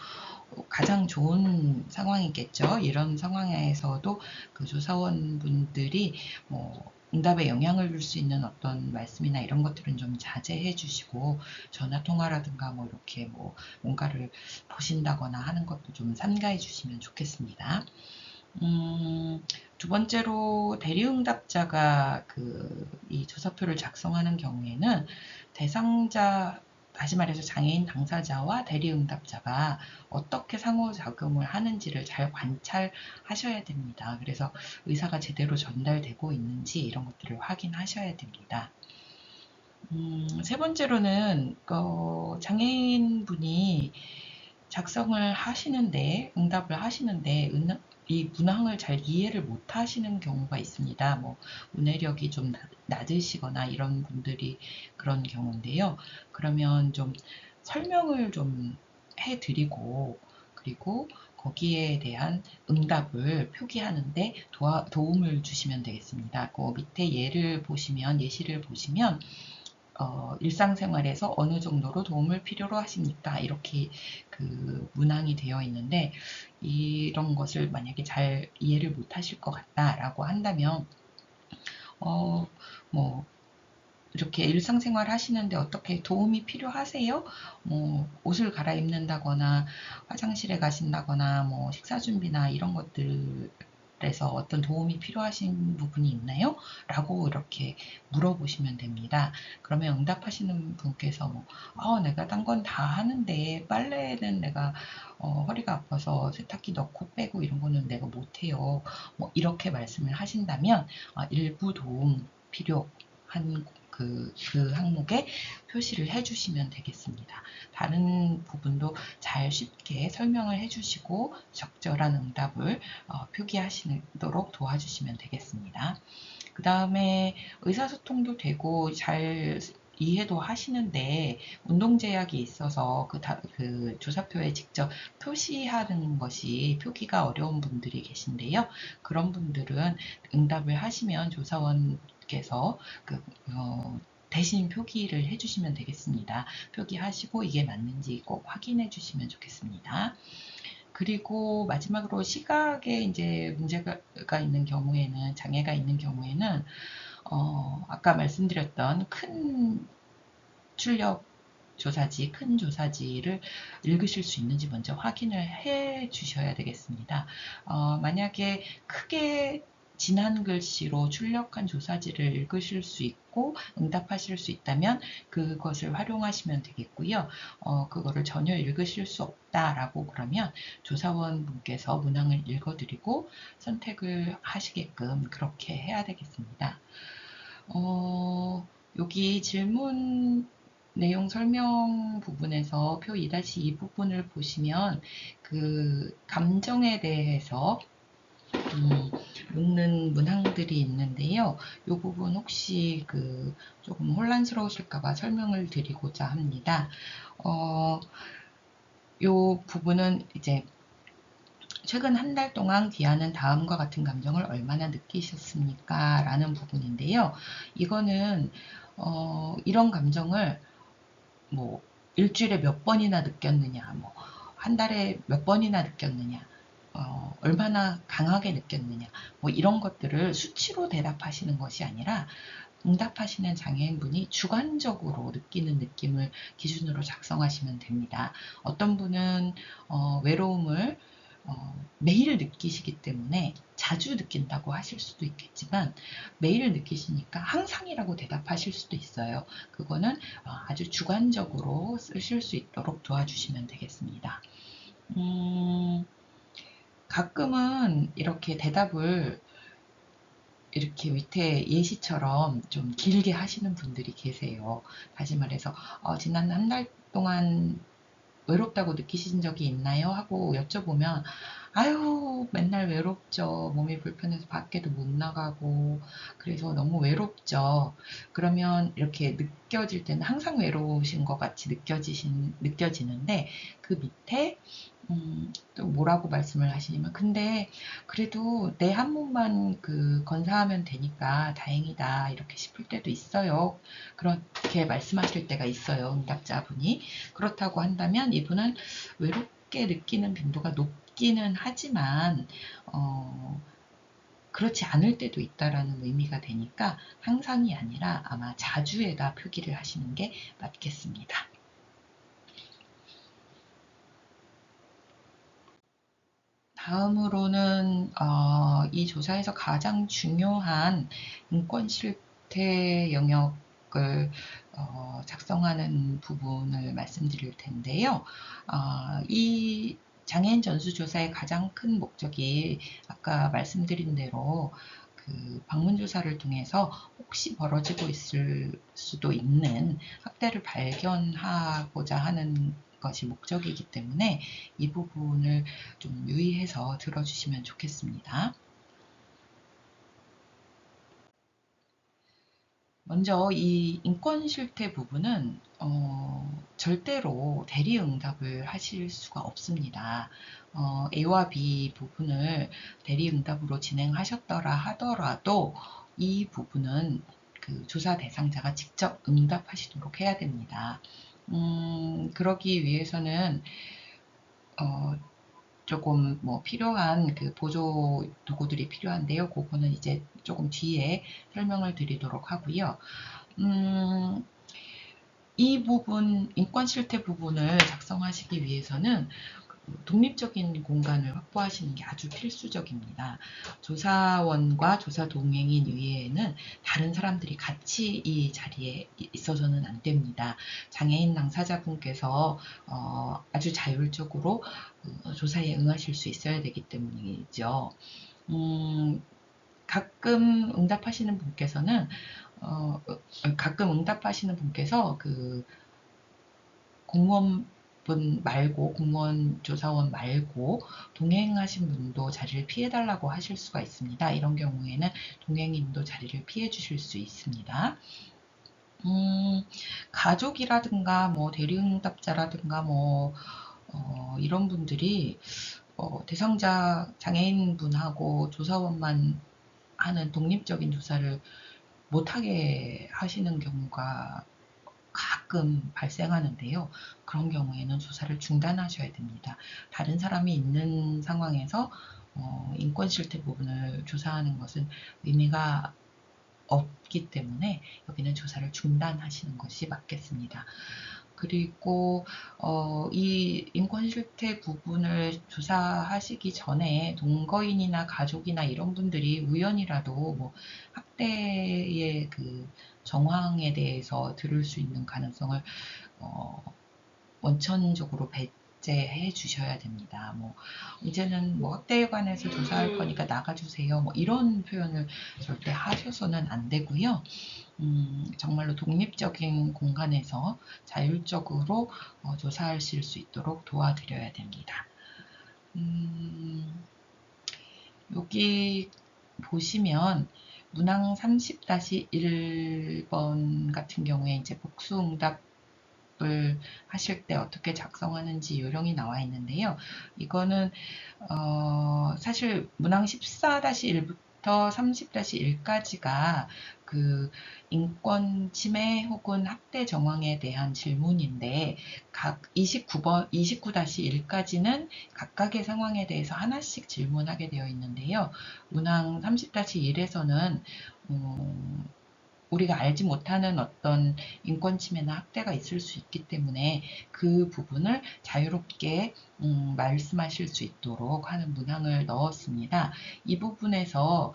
가장 좋은 상황이겠죠. 이런 상황에서도 그 조사원분들이 뭐 응답에 영향을 줄 수 있는 어떤 말씀이나 이런 것들은 좀 자제해 주시고 전화 통화라든가 뭐 이렇게 뭐 뭔가를 보신다거나 하는 것도 좀 삼가해 주시면 좋겠습니다. 두 번째로 대리응답자가 이 조사표를 작성하는 경우에는 대상자, 다시 말해서 장애인 당사자와 대리응답자가 어떻게 상호작용을 하는지를 잘 관찰하셔야 됩니다. 그래서 의사가 제대로 전달되고 있는지 이런 것들을 확인하셔야 됩니다. 세 번째로는 장애인분이 작성을 하시는데, 응답을 하시는데 이 문항을 잘 이해를 못 하시는 경우가 있습니다. 뭐 문해력이 좀 낮으시거나 이런 분들이 그런 경우인데요. 그러면 좀 설명을 좀 해드리고 그리고 거기에 대한 응답을 표기하는데 도움을 주시면 되겠습니다. 그 밑에 예시를 보시면 일상생활에서 어느 정도로 도움을 필요로 하십니까? 이렇게 그 문항이 되어 있는데 이런 것을 만약에 잘 이해를 못 하실 것 같다라고 한다면 뭐 이렇게 일상생활 하시는데 어떻게 도움이 필요하세요? 뭐 옷을 갈아입는다거나 화장실에 가신다거나 뭐 식사 준비나 이런 것들에서 어떤 도움이 필요하신 부분이 있나요? 라고 이렇게 물어보시면 됩니다. 그러면 응답하시는 분께서 내가 딴 건 다 하는데 빨래는 내가 허리가 아파서 세탁기 넣고 빼고 이런 거는 내가 못해요. 뭐 이렇게 말씀을 하신다면 일부 도움 필요한 그 항목에 표시를 해주시면 되겠습니다. 다른 부분도 잘 쉽게 설명을 해주시고 적절한 응답을 표기하시도록 도와주시면 되겠습니다. 그 다음에 의사소통도 되고 잘 이해도 하시는데 운동 제약이 있어서 그 조사표에 직접 표시하는 것이 표기가 어려운 분들이 계신데요. 그런 분들은 응답을 하시면 조사원께서 대신 표기를 해주시면 되겠습니다. 표기하시고 이게 맞는지 꼭 확인해 주시면 좋겠습니다. 그리고 마지막으로 시각에 이제 문제가 있는 경우에는, 장애가 있는 경우에는 아까 말씀드렸던 큰 출력 조사지, 큰 조사지를 읽으실 수 있는지 먼저 확인을 해 주셔야 되겠습니다. 만약에 크게 진한 글씨로 출력한 조사지를 읽으실 수 있고 응답하실 수 있다면 그것을 활용하시면 되겠고요. 그거를 전혀 읽으실 수 없다라고 그러면 조사원 분께서 문항을 읽어드리고 선택을 하시게끔 그렇게 해야 되겠습니다. 여기 질문 내용 설명 부분에서 표 2-2 부분을 보시면 그 감정에 대해서 묻는 문항들이 있는데요. 이 부분 혹시 조금 혼란스러우실까봐 설명을 드리고자 합니다. 이 부분은 이제 최근 한 달 동안 귀하는 다음과 같은 감정을 얼마나 느끼셨습니까? 라는 부분인데요. 이거는 이런 감정을 뭐 일주일에 몇 번이나 느꼈느냐, 뭐 한 달에 몇 번이나 느꼈느냐, 얼마나 강하게 느꼈느냐, 뭐 이런 것들을 수치로 대답하시는 것이 아니라 응답하시는 장애인분이 주관적으로 느끼는 느낌을 기준으로 작성하시면 됩니다. 어떤 분은 외로움을 매일 느끼시기 때문에 자주 느낀다고 하실 수도 있겠지만 매일 느끼시니까 항상이라고 대답하실 수도 있어요. 그거는 아주 주관적으로 쓰실 수 있도록 도와주시면 되겠습니다. 가끔은 이렇게 대답을 이렇게 밑에 예시처럼 좀 길게 하시는 분들이 계세요. 다시 말해서 지난 한 달 동안 외롭다고 느끼신 적이 있나요? 하고 여쭤보면 아유 맨날 외롭죠. 몸이 불편해서 밖에도 못 나가고 그래서 너무 외롭죠. 그러면 이렇게 느껴질 때는 항상 외로우신 것 같이 느껴지는데 그 밑에 또 뭐라고 말씀을 하시냐면 근데 그래도 내 한 몸만 건사하면 되니까 다행이다 이렇게 싶을 때도 있어요. 그렇게 말씀하실 때가 있어요. 응답자분이. 그렇다고 한다면 이분은 외롭게 느끼는 빈도가 높기는 하지만 그렇지 않을 때도 있다라는 의미가 되니까 항상이 아니라 아마 자주에다 표기를 하시는 게 맞겠습니다. 다음으로는 이 조사에서 가장 중요한 인권 실태 영역을 작성하는 부분을 말씀드릴 텐데요. 이 장애인 전수조사의 가장 큰 목적이 아까 말씀드린 대로 방문조사를 통해서 혹시 벌어지고 있을 수도 있는 학대를 발견하고자 하는 것이 목적이기 때문에 이 부분을 좀 유의해서 들어주시면 좋겠습니다. 먼저 이 인권 실태 부분은 절대로 대리응답을 하실 수가 없습니다. A와 B 부분을 대리응답으로 진행하셨더라 하더라도 이 부분은 조사 대상자가 직접 응답하시도록 해야 됩니다. 그러기 위해서는 조금 필요한 보조 도구들이 필요한데요. 그거는 이제 조금 뒤에 설명을 드리도록 하고요. 이 부분, 인권 실태 부분을 작성하시기 위해서는 독립적인 공간을 확보하시는 게 아주 필수적입니다. 조사원과 조사 동행인 위에는 다른 사람들이 같이 이 자리에 있어서는 안 됩니다. 장애인 당사자분께서 아주 자율적으로 조사에 응하실 수 있어야 되기 때문이죠. 가끔 응답하시는 분께서는 공무원 말고 공무원 조사원 말고 동행하신 분도 자리를 피해달라고 하실 수가 있습니다. 이런 경우에는 동행인도 자리를 피해 주실 수 있습니다. 가족이라든가 대리응답자라든가 이런 분들이 대상자 장애인분하고 조사원만 하는 독립적인 조사를 못하게 하시는 경우가 가끔 발생하는데요. 그런 경우에는 조사를 중단하셔야 됩니다. 다른 사람이 있는 상황에서 인권 실태 부분을 조사하는 것은 의미가 없기 때문에 여기는 조사를 중단하시는 것이 맞겠습니다. 그리고 이 인권 실태 부분을 조사하시기 전에 동거인이나 가족이나 이런 분들이 우연이라도 뭐 학대의 그 정황에 대해서 들을 수 있는 가능성을 어, 원천적으로 배제해 주셔야 됩니다. 뭐 이제는 뭐 학대에 관해서 조사할 거니까 나가주세요. 뭐 이런 표현을 절대 하셔서는 안 되고요. 정말로 독립적인 공간에서 자율적으로 조사하실 수 있도록 도와드려야 됩니다. 여기 보시면 문항 30-1번 같은 경우에 이제 복수응답을 하실 때 어떻게 작성하는지 요령이 나와 있는데요. 이거는 사실 문항 14-1부터 30-1까지가 그 인권 침해 혹은 학대 정황에 대한 질문인데 각 29-1까지는 각각의 상황에 대해서 하나씩 질문하게 되어 있는데요. 문항 30-1에서는 우리가 알지 못하는 어떤 인권 침해나 학대가 있을 수 있기 때문에 그 부분을 자유롭게 말씀하실 수 있도록 하는 문항을 넣었습니다. 이 부분에서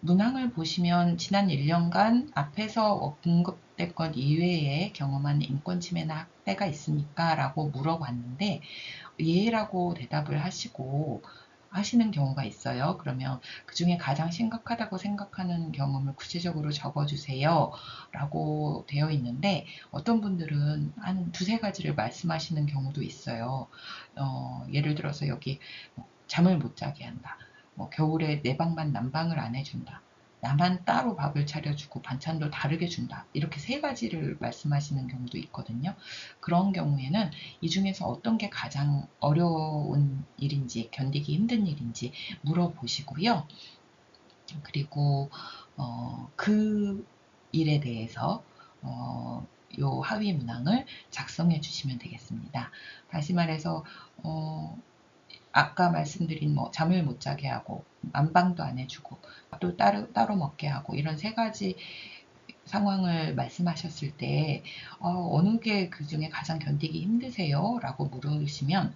문항을 보시면 지난 1년간 앞에서 언급된 것 이외에 경험한 인권 침해나 학대가 있습니까? 라고 물어봤는데 예라고 대답을 하시는 경우가 있어요. 그러면 그 중에 가장 심각하다고 생각하는 경험을 구체적으로 적어주세요. 라고 되어 있는데 어떤 분들은 한 두세 가지를 말씀하시는 경우도 있어요. 예를 들어서 여기 잠을 못 자게 한다. 겨울에 내 방만 난방을 안 해준다. 나만 따로 밥을 차려주고 반찬도 다르게 준다. 이렇게 세 가지를 말씀하시는 경우도 있거든요. 그런 경우에는 이 중에서 어떤 게 가장 어려운 일인지, 견디기 힘든 일인지 물어보시고요. 그리고 그 일에 대해서 요 하위 문항을 작성해 주시면 되겠습니다. 다시 말해서 아까 말씀드린 뭐 잠을 못 자게 하고 안방도 안 해주고 또 따로 먹게 하고 이런 세 가지 상황을 말씀하셨을 때 어느 게 그 중에 가장 견디기 힘드세요? 라고 물으시면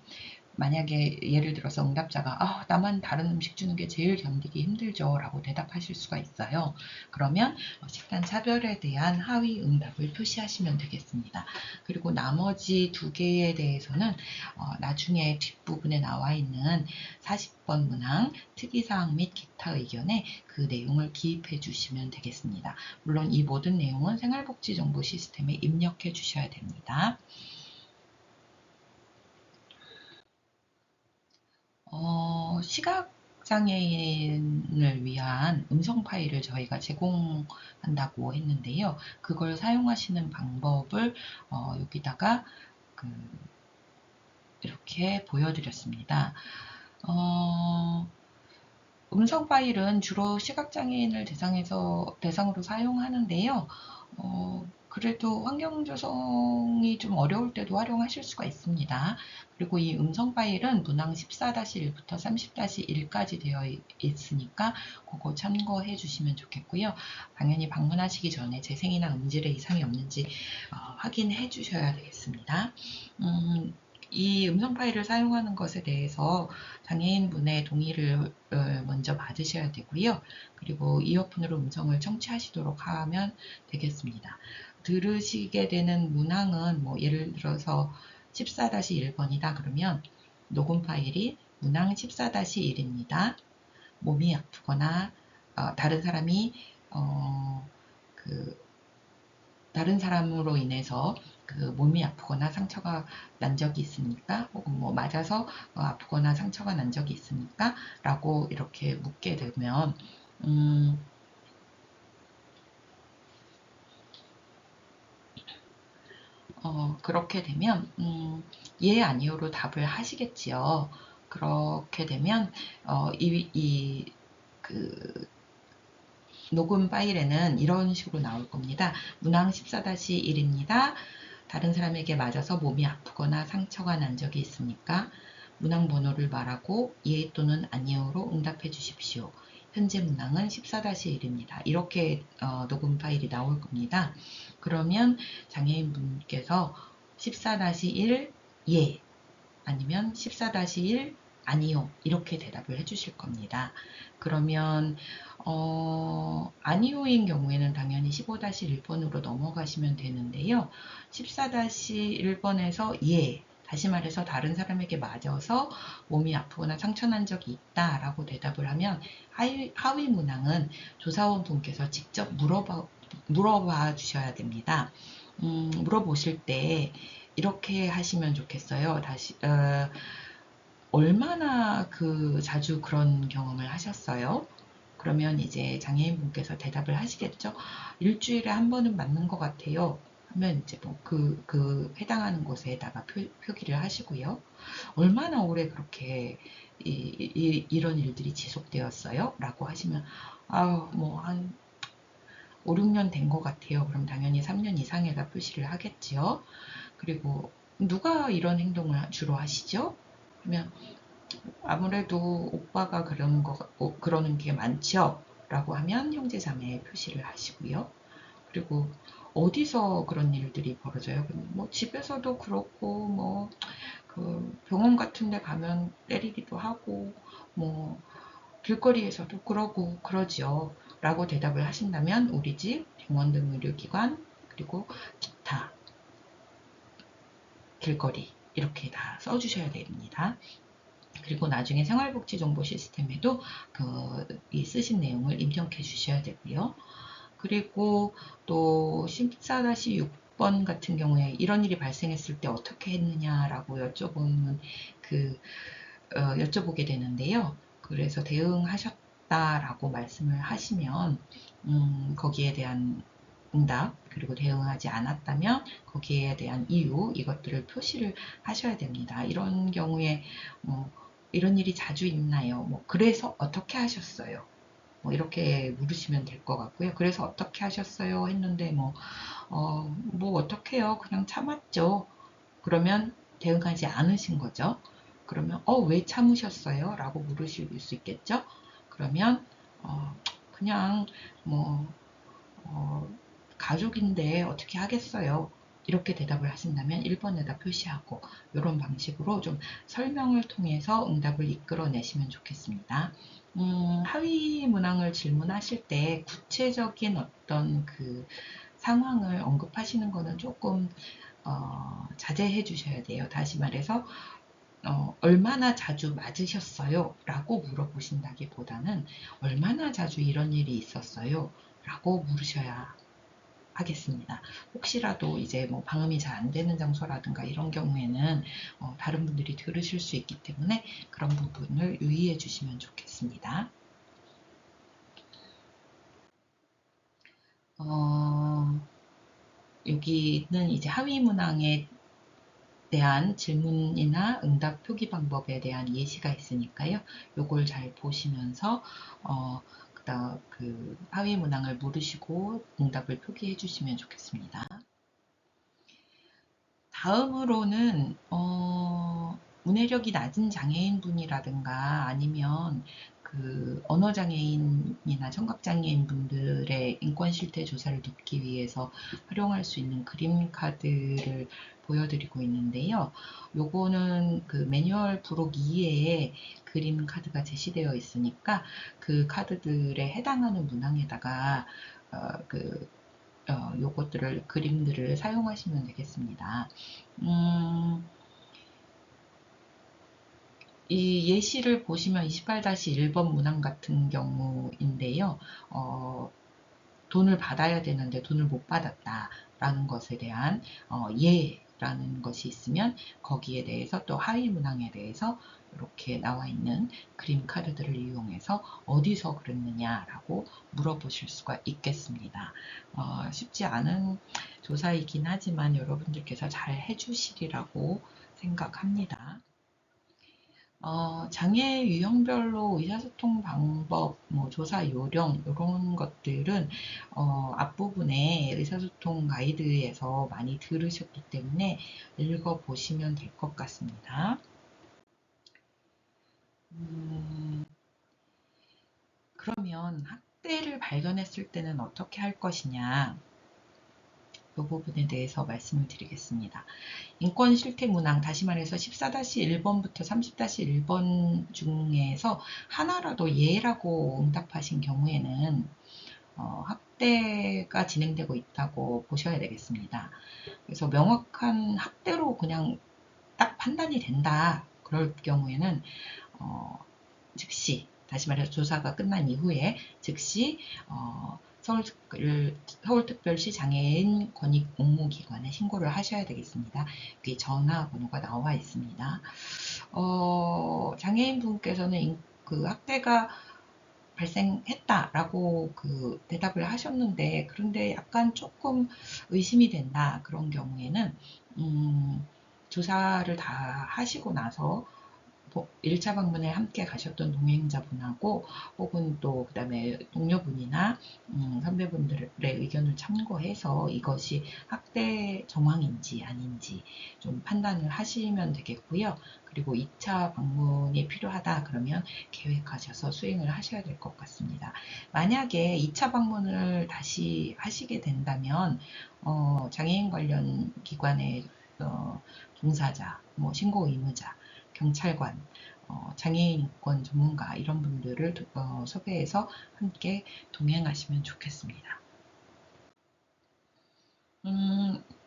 만약에 예를 들어서 응답자가 나만 다른 음식 주는 게 제일 견디기 힘들죠 라고 대답하실 수가 있어요. 그러면 식단 차별에 대한 하위 응답을 표시하시면 되겠습니다. 그리고 나머지 두 개에 대해서는 나중에 뒷부분에 나와 있는 40번 문항 특이사항 및 기타 의견에 그 내용을 기입해 주시면 되겠습니다. 물론 이 모든 내용은 생활복지정보 시스템에 입력해 주셔야 됩니다. 시각장애인을 위한 음성 파일을 저희가 제공한다고 했는데요. 그걸 사용하시는 방법을 여기다가 이렇게 보여드렸습니다. 음성 파일은 주로 시각장애인을 대상으로 사용하는데요. 그래도 환경 조성이 좀 어려울 때도 활용하실 수가 있습니다. 그리고 이 음성 파일은 문항 14-1부터 30-1까지 되어 있으니까 그거 참고해 주시면 좋겠고요. 당연히 방문하시기 전에 재생이나 음질에 이상이 없는지 확인해 주셔야 되겠습니다. 이 음성 파일을 사용하는 것에 대해서 장애인분의 동의를 먼저 받으셔야 되고요. 그리고 이어폰으로 음성을 청취하시도록 하면 되겠습니다. 들으시게 되는 문항은 뭐 예를 들어서 14-1번이다 그러면 녹음 파일이 문항 14-1입니다. 몸이 아프거나 다른 사람이 다른 사람으로 인해서 몸이 아프거나 상처가 난 적이 있습니까? 혹은 뭐 맞아서 아프거나 상처가 난 적이 있습니까? 라고 이렇게 묻게 되면 그렇게 되면 예 아니요로 답을 하시겠지요. 그렇게 되면 녹음 파일에는 이런 식으로 나올 겁니다. 문항 14-1입니다. 다른 사람에게 맞아서 몸이 아프거나 상처가 난 적이 있습니까? 문항 번호를 말하고 예 또는 아니요로 응답해 주십시오. 현재 문항은 14-1입니다. 이렇게 녹음 파일이 나올 겁니다. 그러면 장애인분께서 14-1 예, 아니면 14-1 아니요, 이렇게 대답을 해주실 겁니다. 그러면 아니요인 경우에는 당연히 15-1번으로 넘어가시면 되는데요. 14-1번에서 예, 다시 말해서 다른 사람에게 맞아서 몸이 아프거나 상처난 적이 있다라고 대답을 하면 하위 문항은 조사원 분께서 직접 물어봐 주셔야 됩니다. 물어보실 때 이렇게 하시면 좋겠어요. 얼마나 자주 그런 경험을 하셨어요? 그러면 이제 장애인분께서 대답을 하시겠죠? 일주일에 한 번은 맞는 것 같아요. 하면 이제 뭐 해당하는 곳에다가 표기를 하시고요. 얼마나 오래 그렇게 이런 일들이 지속되었어요? 라고 하시면, 뭐 한 5, 6년 된 것 같아요. 그럼 당연히 3년 이상에다 표시를 하겠지요. 그리고 누가 이런 행동을 주로 하시죠? 하면 아무래도 오빠가 그러는 게 많죠? 라고 하면 형제자매 표시를 하시고요. 그리고 어디서 그런 일들이 벌어져요? 뭐 집에서도 그렇고, 뭐 병원 같은 데 가면 때리기도 하고, 뭐 길거리에서도 그러고 그러지요. 라고 대답을 하신다면 우리 집, 병원 등 의료기관, 그리고 기타, 길거리 이렇게 다 써주셔야 됩니다. 그리고 나중에 생활복지정보 시스템에도 이 쓰신 내용을 입력해 주셔야 되고요. 그리고 또 14-6번 같은 경우에 이런 일이 발생했을 때 어떻게 했느냐라고 여쭤보게 되는데요. 그래서 대응하셨다라고 말씀을 하시면 거기에 대한 응답, 그리고 대응하지 않았다면 거기에 대한 이유, 이것들을 표시를 하셔야 됩니다. 이런 경우에 이런 일이 자주 있나요? 그래서 어떻게 하셨어요? 이렇게 물으시면 될 것 같고요. 그래서 어떻게 하셨어요? 했는데 어떡해요? 그냥 참았죠. 그러면 대응하지 않으신 거죠. 그러면 왜 참으셨어요? 라고 물으실 수 있겠죠. 그러면 그냥 뭐 가족인데 어떻게 하겠어요? 이렇게 대답을 하신다면 1번에다 표시하고 이런 방식으로 좀 설명을 통해서 응답을 이끌어내시면 좋겠습니다. 하위 문항을 질문하실 때 구체적인 어떤 상황을 언급하시는 거는 조금 자제해 주셔야 돼요. 다시 말해서 얼마나 자주 맞으셨어요? 라고 물어보신다기보다는 얼마나 자주 이런 일이 있었어요? 라고 물으셔야 하겠습니다. 혹시라도 이제 방음이 잘 안 되는 장소라든가 이런 경우에는 다른 분들이 들으실 수 있기 때문에 그런 부분을 유의해 주시면 좋겠습니다. 여기는 이제 하위 문항에 대한 질문이나 응답 표기 방법에 대한 예시가 있으니까요. 요걸 잘 보시면서 하위 문항을 물으시고 응답을 표기해 주시면 좋겠습니다. 다음으로는 문해력이 낮은 장애인분이라든가 아니면 언어장애인이나 청각장애인 분들의 인권 실태 조사를 돕기 위해서 활용할 수 있는 그림 카드를 보여드리고 있는데요. 요거는 매뉴얼 부록 2에 그림 카드가 제시되어 있으니까 그 카드들에 해당하는 문항에다가 그림들을 사용하시면 되겠습니다. 이 예시를 보시면 28-1번 문항 같은 경우인데요. 돈을 받아야 되는데 돈을 못 받았다라는 것에 대한 예라는 것이 있으면 거기에 대해서 또 하위 문항에 대해서 이렇게 나와 있는 그림 카드들을 이용해서 어디서 그랬느냐라고 물어보실 수가 있겠습니다. 쉽지 않은 조사이긴 하지만 여러분들께서 잘 해주시리라고 생각합니다. 장애 유형별로 의사소통 방법, 조사 요령 이런 것들은 앞부분에 의사소통 가이드에서 많이 들으셨기 때문에 읽어보시면 될 것 같습니다. 그러면 학대를 발견했을 때는 어떻게 할 것이냐? 이 부분에 대해서 말씀을 드리겠습니다. 인권 실태 문항, 다시 말해서 14-1번부터 30-1번 중에서 하나라도 예라고 응답하신 경우에는 학대가 진행되고 있다고 보셔야 되겠습니다. 그래서 명확한 학대로 그냥 딱 판단이 된다. 그럴 경우에는 즉시, 다시 말해서 조사가 끝난 이후에 즉시 서울특별시 장애인 권익 옹무기관에 신고를 하셔야 되겠습니다. 여기 전화번호가 나와 있습니다. 장애인 분께서는 그 학대가 발생했다라고 그 대답을 하셨는데, 그런데 약간 조금 의심이 된다. 그런 경우에는 조사를 다 하시고 나서 1차 방문에 함께 가셨던 동행자분하고 혹은 또 그다음에 동료분이나 선배분들의 의견을 참고해서 이것이 학대 정황인지 아닌지 좀 판단을 하시면 되겠고요. 그리고 2차 방문이 필요하다 그러면 계획하셔서 수행을 하셔야 될 것 같습니다. 만약에 2차 방문을 다시 하시게 된다면 장애인 관련 기관의 종사자, 신고 의무자, 경찰관, 장애인 인권 전문가 이런 분들을 섭외해서 함께 동행하시면 좋겠습니다.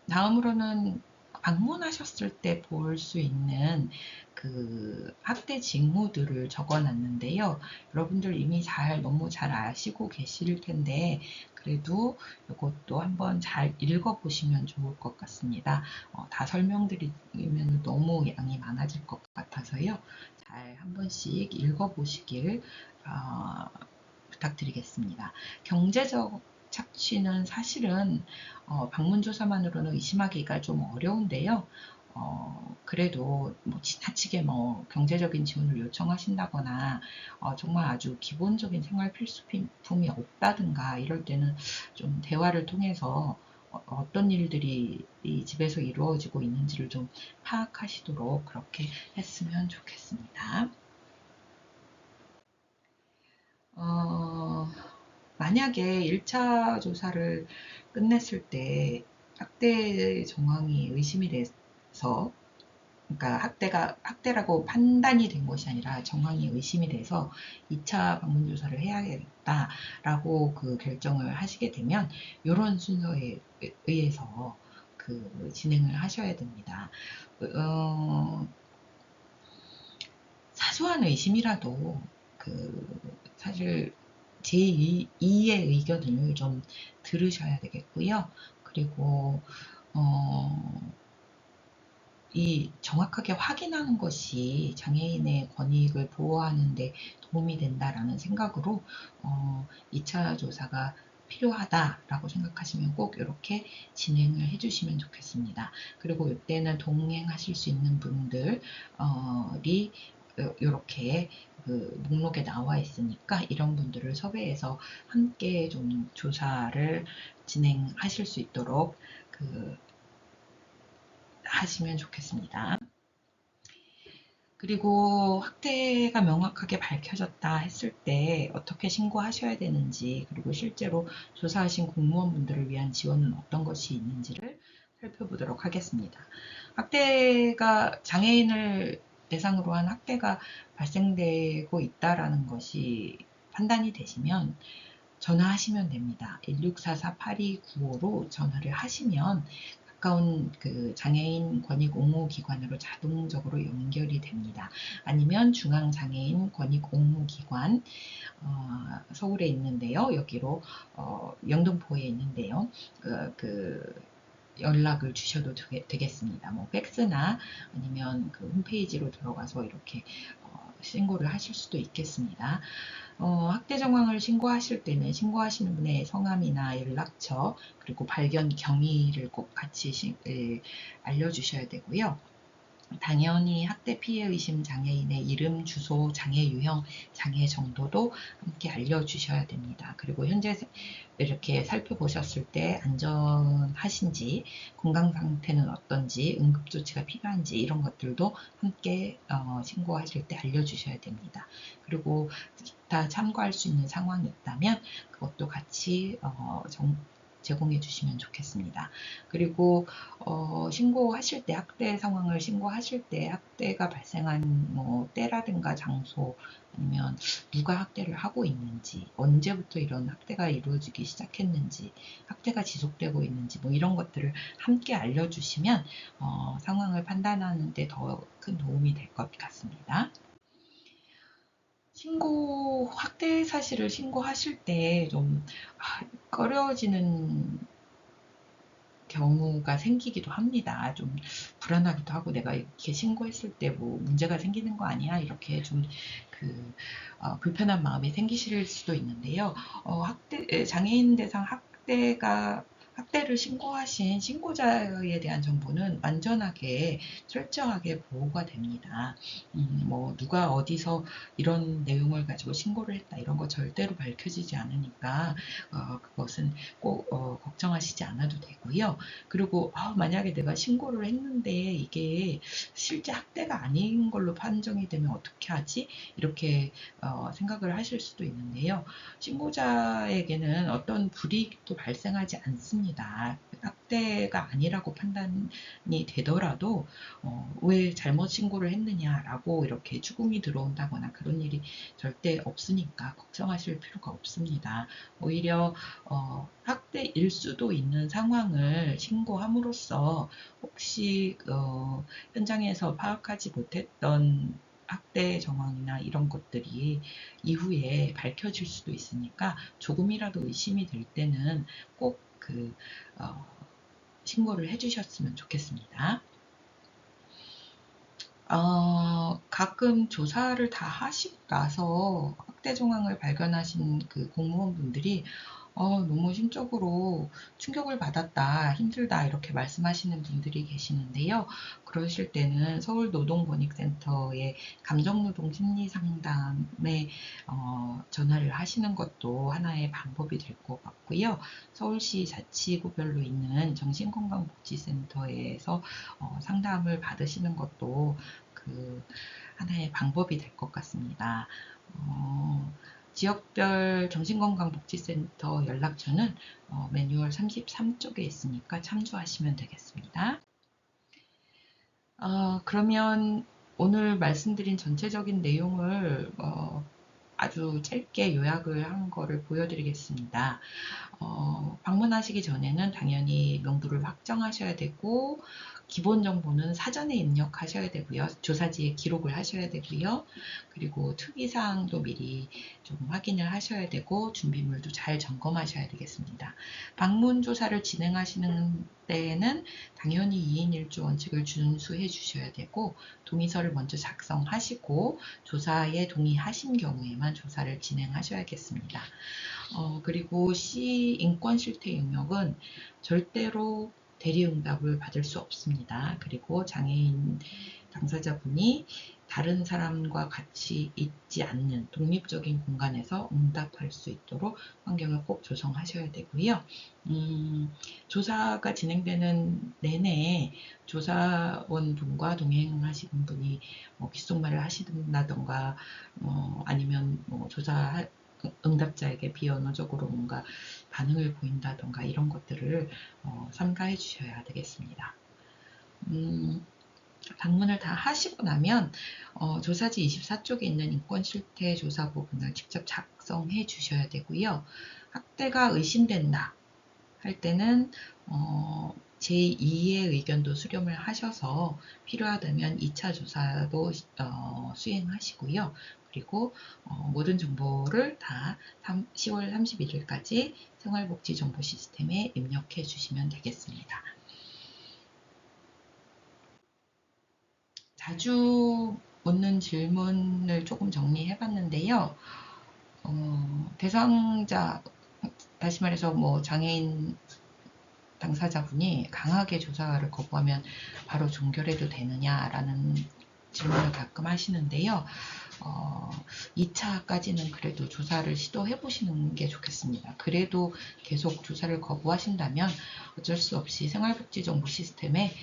다음으로는 방문하셨을 때 볼 수 있는 그 학대 징후들을 적어놨는데요. 여러분들 이미 너무 잘 아시고 계실 텐데 그래도 이것도 한번 잘 읽어보시면 좋을 것 같습니다. 다 설명드리면 너무 양이 많아질 것 같아서요. 잘 한 번씩 읽어보시길 부탁드리겠습니다. 경제적 착취는 사실은 방문조사만으로는 의심하기가 좀 어려운데요. 그래도 지나치게 경제적인 지원을 요청하신다거나 정말 아주 기본적인 생활 필수품이 없다든가 이럴 때는 좀 대화를 통해서 어떤 일들이 이 집에서 이루어지고 있는지를 좀 파악하시도록 그렇게 했으면 좋겠습니다. 만약에 1차 조사를 끝냈을 때 학대 정황이 의심이 돼서, 그러니까 학대라고 판단이 된 것이 아니라 정황이 의심이 돼서 2차 방문 조사를 해야겠다라고 그 결정을 하시게 되면 이런 순서에 의해서 그 진행을 하셔야 됩니다. 사소한 의심이라도 사실 제2의 의견을 좀 들으셔야 되겠고요. 그리고 이 정확하게 확인하는 것이 장애인의 권익을 보호하는 데 도움이 된다라는 생각으로 2차 조사가 필요하다라고 생각하시면 꼭 이렇게 진행을 해주시면 좋겠습니다. 그리고 이때는 동행하실 수 있는 분들이 이렇게 그 목록에 나와 있으니까 이런 분들을 섭외해서 함께 좀 조사를 진행하실 수 있도록 하시면 좋겠습니다. 그리고 학대가 명확하게 밝혀졌다 했을 때 어떻게 신고하셔야 되는지, 그리고 실제로 조사하신 공무원분들을 위한 지원은 어떤 것이 있는지를 살펴보도록 하겠습니다. 장애인을 대상으로 한 학대가 발생되고 있다라는 것이 판단이 되시면 전화하시면 됩니다. 1644-8295로 전화를 하시면 가까운 그 장애인 권익 옹호 기관으로 자동적으로 연결이 됩니다. 아니면 중앙장애인 권익 옹호 기관 서울에 있는데요. 여기로 영등포에 있는데요. 연락을 주셔도 되겠습니다. 팩스나 아니면 그 홈페이지로 들어가서 이렇게 신고를 하실 수도 있겠습니다. 학대 정황을 신고하실 때는 신고하시는 분의 성함이나 연락처 그리고 발견 경위를 꼭 같이 알려주셔야 되고요. 당연히 학대 피해 의심 장애인의 이름, 주소, 장애 유형, 장애 정도도 함께 알려주셔야 됩니다. 그리고 현재 이렇게 살펴보셨을 때 안전하신지, 건강 상태는 어떤지, 응급조치가 필요한지 이런 것들도 함께 신고하실 때 알려주셔야 됩니다. 그리고 기타 참고할 수 있는 상황이 있다면 그것도 같이 제공해 주시면 좋겠습니다. 그리고 신고하실 때, 학대 상황을 신고하실 때 학대가 발생한 뭐 때라든가 장소, 아니면 누가 학대를 하고 있는지, 언제부터 이런 학대가 이루어지기 시작했는지, 학대가 지속되고 있는지, 뭐 이런 것들을 함께 알려주시면 상황을 판단하는 데 더 큰 도움이 될 것 같습니다. 학대 사실을 신고하실 때 좀 꺼려지는 경우가 생기기도 합니다. 좀 불안하기도 하고, 내가 이렇게 신고했을 때 뭐 문제가 생기는 거 아니야? 이렇게 좀 불편한 마음이 생기실 수도 있는데요. 장애인 대상 학대를 신고하신 신고자에 대한 정보는 완전하게 철저하게 보호가 됩니다. 뭐 누가 어디서 이런 내용을 가지고 신고를 했다 이런 거 절대로 밝혀지지 않으니까 그것은 꼭 걱정하시지 않아도 되고요. 그리고 만약에 내가 신고를 했는데 이게 실제 학대가 아닌 걸로 판정이 되면 어떻게 하지? 이렇게 생각을 하실 수도 있는데요. 신고자에게는 어떤 불이익도 발생하지 않습니다. 학대가 아니라고 판단이 되더라도 왜 잘못 신고를 했느냐라고 이렇게 추궁이 들어온다거나 그런 일이 절대 없으니까 걱정하실 필요가 없습니다. 오히려 학대일 수도 있는 상황을 신고함으로써 혹시 현장에서 파악하지 못했던 학대 정황이나 이런 것들이 이후에 밝혀질 수도 있으니까 조금이라도 의심이 될 때는 꼭 신고를 해주셨으면 좋겠습니다. 가끔 조사를 다 하시고 나서 학대 정황을 발견하신 그 공무원분들이 너무 심적으로 충격을 받았다, 힘들다 이렇게 말씀하시는 분들이 계시는데요. 그러실 때는 서울노동권익센터의 감정노동 심리상담에 전화를 하시는 것도 하나의 방법이 될 것 같고요. 서울시 자치구별로 있는 정신건강복지센터에서 상담을 받으시는 것도 하나의 방법이 될 것 같습니다. 지역별 정신건강복지센터 연락처는 매뉴얼 33쪽에 있으니까 참조하시면 되겠습니다. 그러면 오늘 말씀드린 전체적인 내용을 아주 짧게 요약을 한 거를 보여드리겠습니다. 방문하시기 전에는 당연히 명부를 확정하셔야 되고, 기본 정보는 사전에 입력하셔야 되고요. 조사지에 기록을 하셔야 되고요. 그리고 특이사항도 미리 좀 확인을 하셔야 되고, 준비물도 잘 점검하셔야 되겠습니다. 방문 조사를 진행하시는 때에는 당연히 2인 1조 원칙을 준수해 주셔야 되고, 동의서를 먼저 작성하시고 조사에 동의하신 경우에만 조사를 진행하셔야겠습니다. 그리고 시 인권실태용역은 절대로 대리응답을 받을 수 없습니다. 그리고 장애인 당사자분이 다른 사람과 같이 있지 않는 독립적인 공간에서 응답할 수 있도록 환경을 꼭 조성하셔야 되고요. 조사가 진행되는 내내 조사원분과 동행하시는 분이 귓속말을 하신다던가 아니면 응답자에게 비언어적으로 뭔가 반응을 보인다던가 이런 것들을 삼가해 주셔야 되겠습니다. 방문을 다 하시고 나면 조사지 24쪽에 있는 인권실태조사 부분을 직접 작성해 주셔야 되고요. 학대가 의심된다 할 때는 제2의 의견도 수렴을 하셔서 필요하다면 2차 조사도 수행하시고요. 그리고 모든 정보를 다 10월 31일까지 생활복지정보 시스템에 입력해 주시면 되겠습니다. 자주 묻는 질문을 조금 정리해 봤는데요. 대상자, 다시 말해서 장애인 당사자분이 강하게 조사를 거부하면 바로 종결해도 되느냐라는 질문을 가끔 하시는데요. 2차까지는 그래도 조사를 시도해 보시는 게 좋겠습니다. 그래도 계속 조사를 거부하신다면 어쩔 수 없이 생활복지정보 시스템에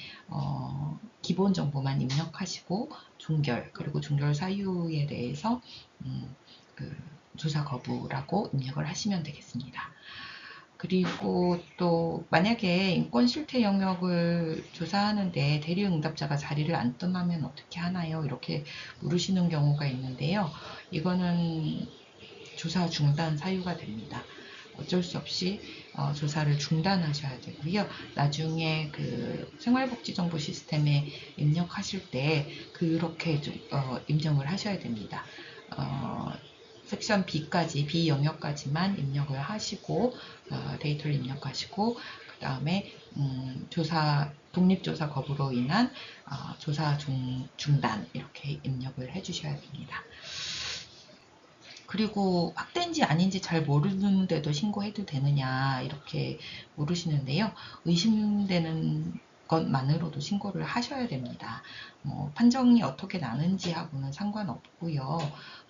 기본 정보만 입력하시고 종결, 그리고 종결 사유에 대해서 조사 거부라고 입력을 하시면 되겠습니다. 그리고 또 만약에 인권 실태 영역을 조사하는데 대리응답자가 자리를 안 떠나면 어떻게 하나요? 이렇게 물으시는 경우가 있는데요. 이거는 조사 중단 사유가 됩니다. 어쩔 수 없이 조사를 중단하셔야 되고요. 나중에 그 생활복지정보 시스템에 입력하실 때 그렇게 좀, 입력을 하셔야 됩니다. 섹션 B까지, B 영역까지만 입력을 하시고, 데이터를 입력하시고, 그 다음에, 독립조사 거부로 인한 조사 중단, 이렇게 입력을 해주셔야 됩니다. 그리고 확대인지 아닌지 잘 모르는데도 신고해도 되느냐, 이렇게 물으시는데요. 의심되는 것만으로도 신고를 하셔야 됩니다. 판정이 어떻게 나는지하고는 상관없고요.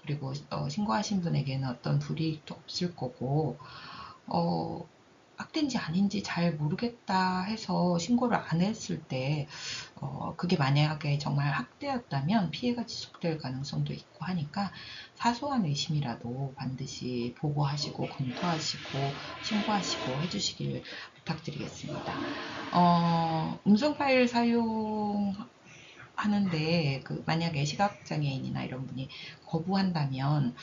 그리고 신고하신 분에게는 어떤 불이익도 없을 거고, 학대인지 아닌지 잘 모르겠다 해서 신고를 안 했을 때, 그게 만약에 정말 학대였다면 피해가 지속될 가능성도 있고 하니까 사소한 의심이라도 반드시 보고하시고 검토하시고 신고하시고 해주시길 부탁드리겠습니다. 음성 파일 사용하는데 만약에 시각장애인이나 이런 분이 거부한다면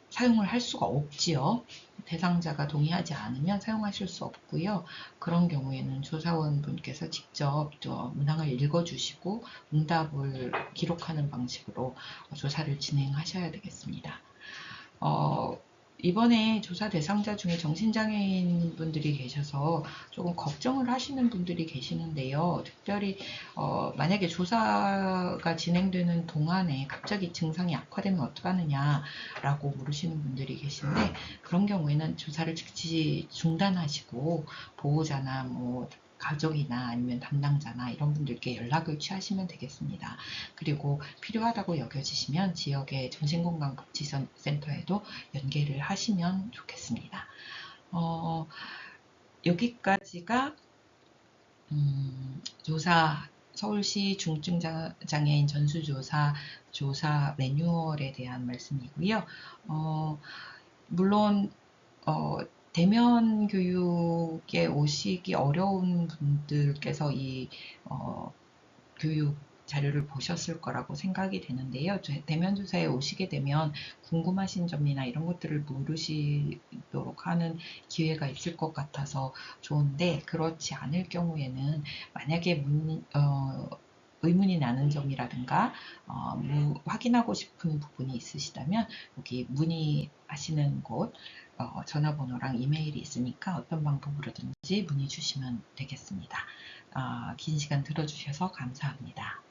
사용을 할 수가 없지요. 대상자가 동의하지 않으면 사용하실 수 없고요. 그런 경우에는 조사원분께서 직접 문항을 읽어주시고 응답을 기록하는 방식으로 조사를 진행하셔야 되겠습니다. 이번에 조사 대상자 중에 정신장애인 분들이 계셔서 조금 걱정을 하시는 분들이 계시는데요. 특별히 만약에 조사가 진행되는 동안에 갑자기 증상이 악화되면 어떡하느냐라고 물으시는 분들이 계신데, 그런 경우에는 조사를 즉시 중단하시고 보호자나 가족이나 아니면 담당자나 이런 분들께 연락을 취하시면 되겠습니다. 그리고 필요하다고 여겨지시면 지역의 정신건강복지센터에도 연계를 하시면 좋겠습니다. 여기까지가 서울시 중증장애인 전수조사 조사 매뉴얼에 대한 말씀이고요. 물론 대면 교육에 오시기 어려운 분들께서 이 교육 자료를 보셨을 거라고 생각이 되는데요. 대면 조사에 오시게 되면 궁금하신 점이나 이런 것들을 물으시도록 하는 기회가 있을 것 같아서 좋은데, 그렇지 않을 경우에는 만약에 의문이 나는 점이라든가 확인하고 싶은 부분이 있으시다면 여기 문의하시는 곳 전화번호랑 이메일이 있으니까 어떤 방법으로든지 문의 주시면 되겠습니다. 긴 시간 들어주셔서 감사합니다.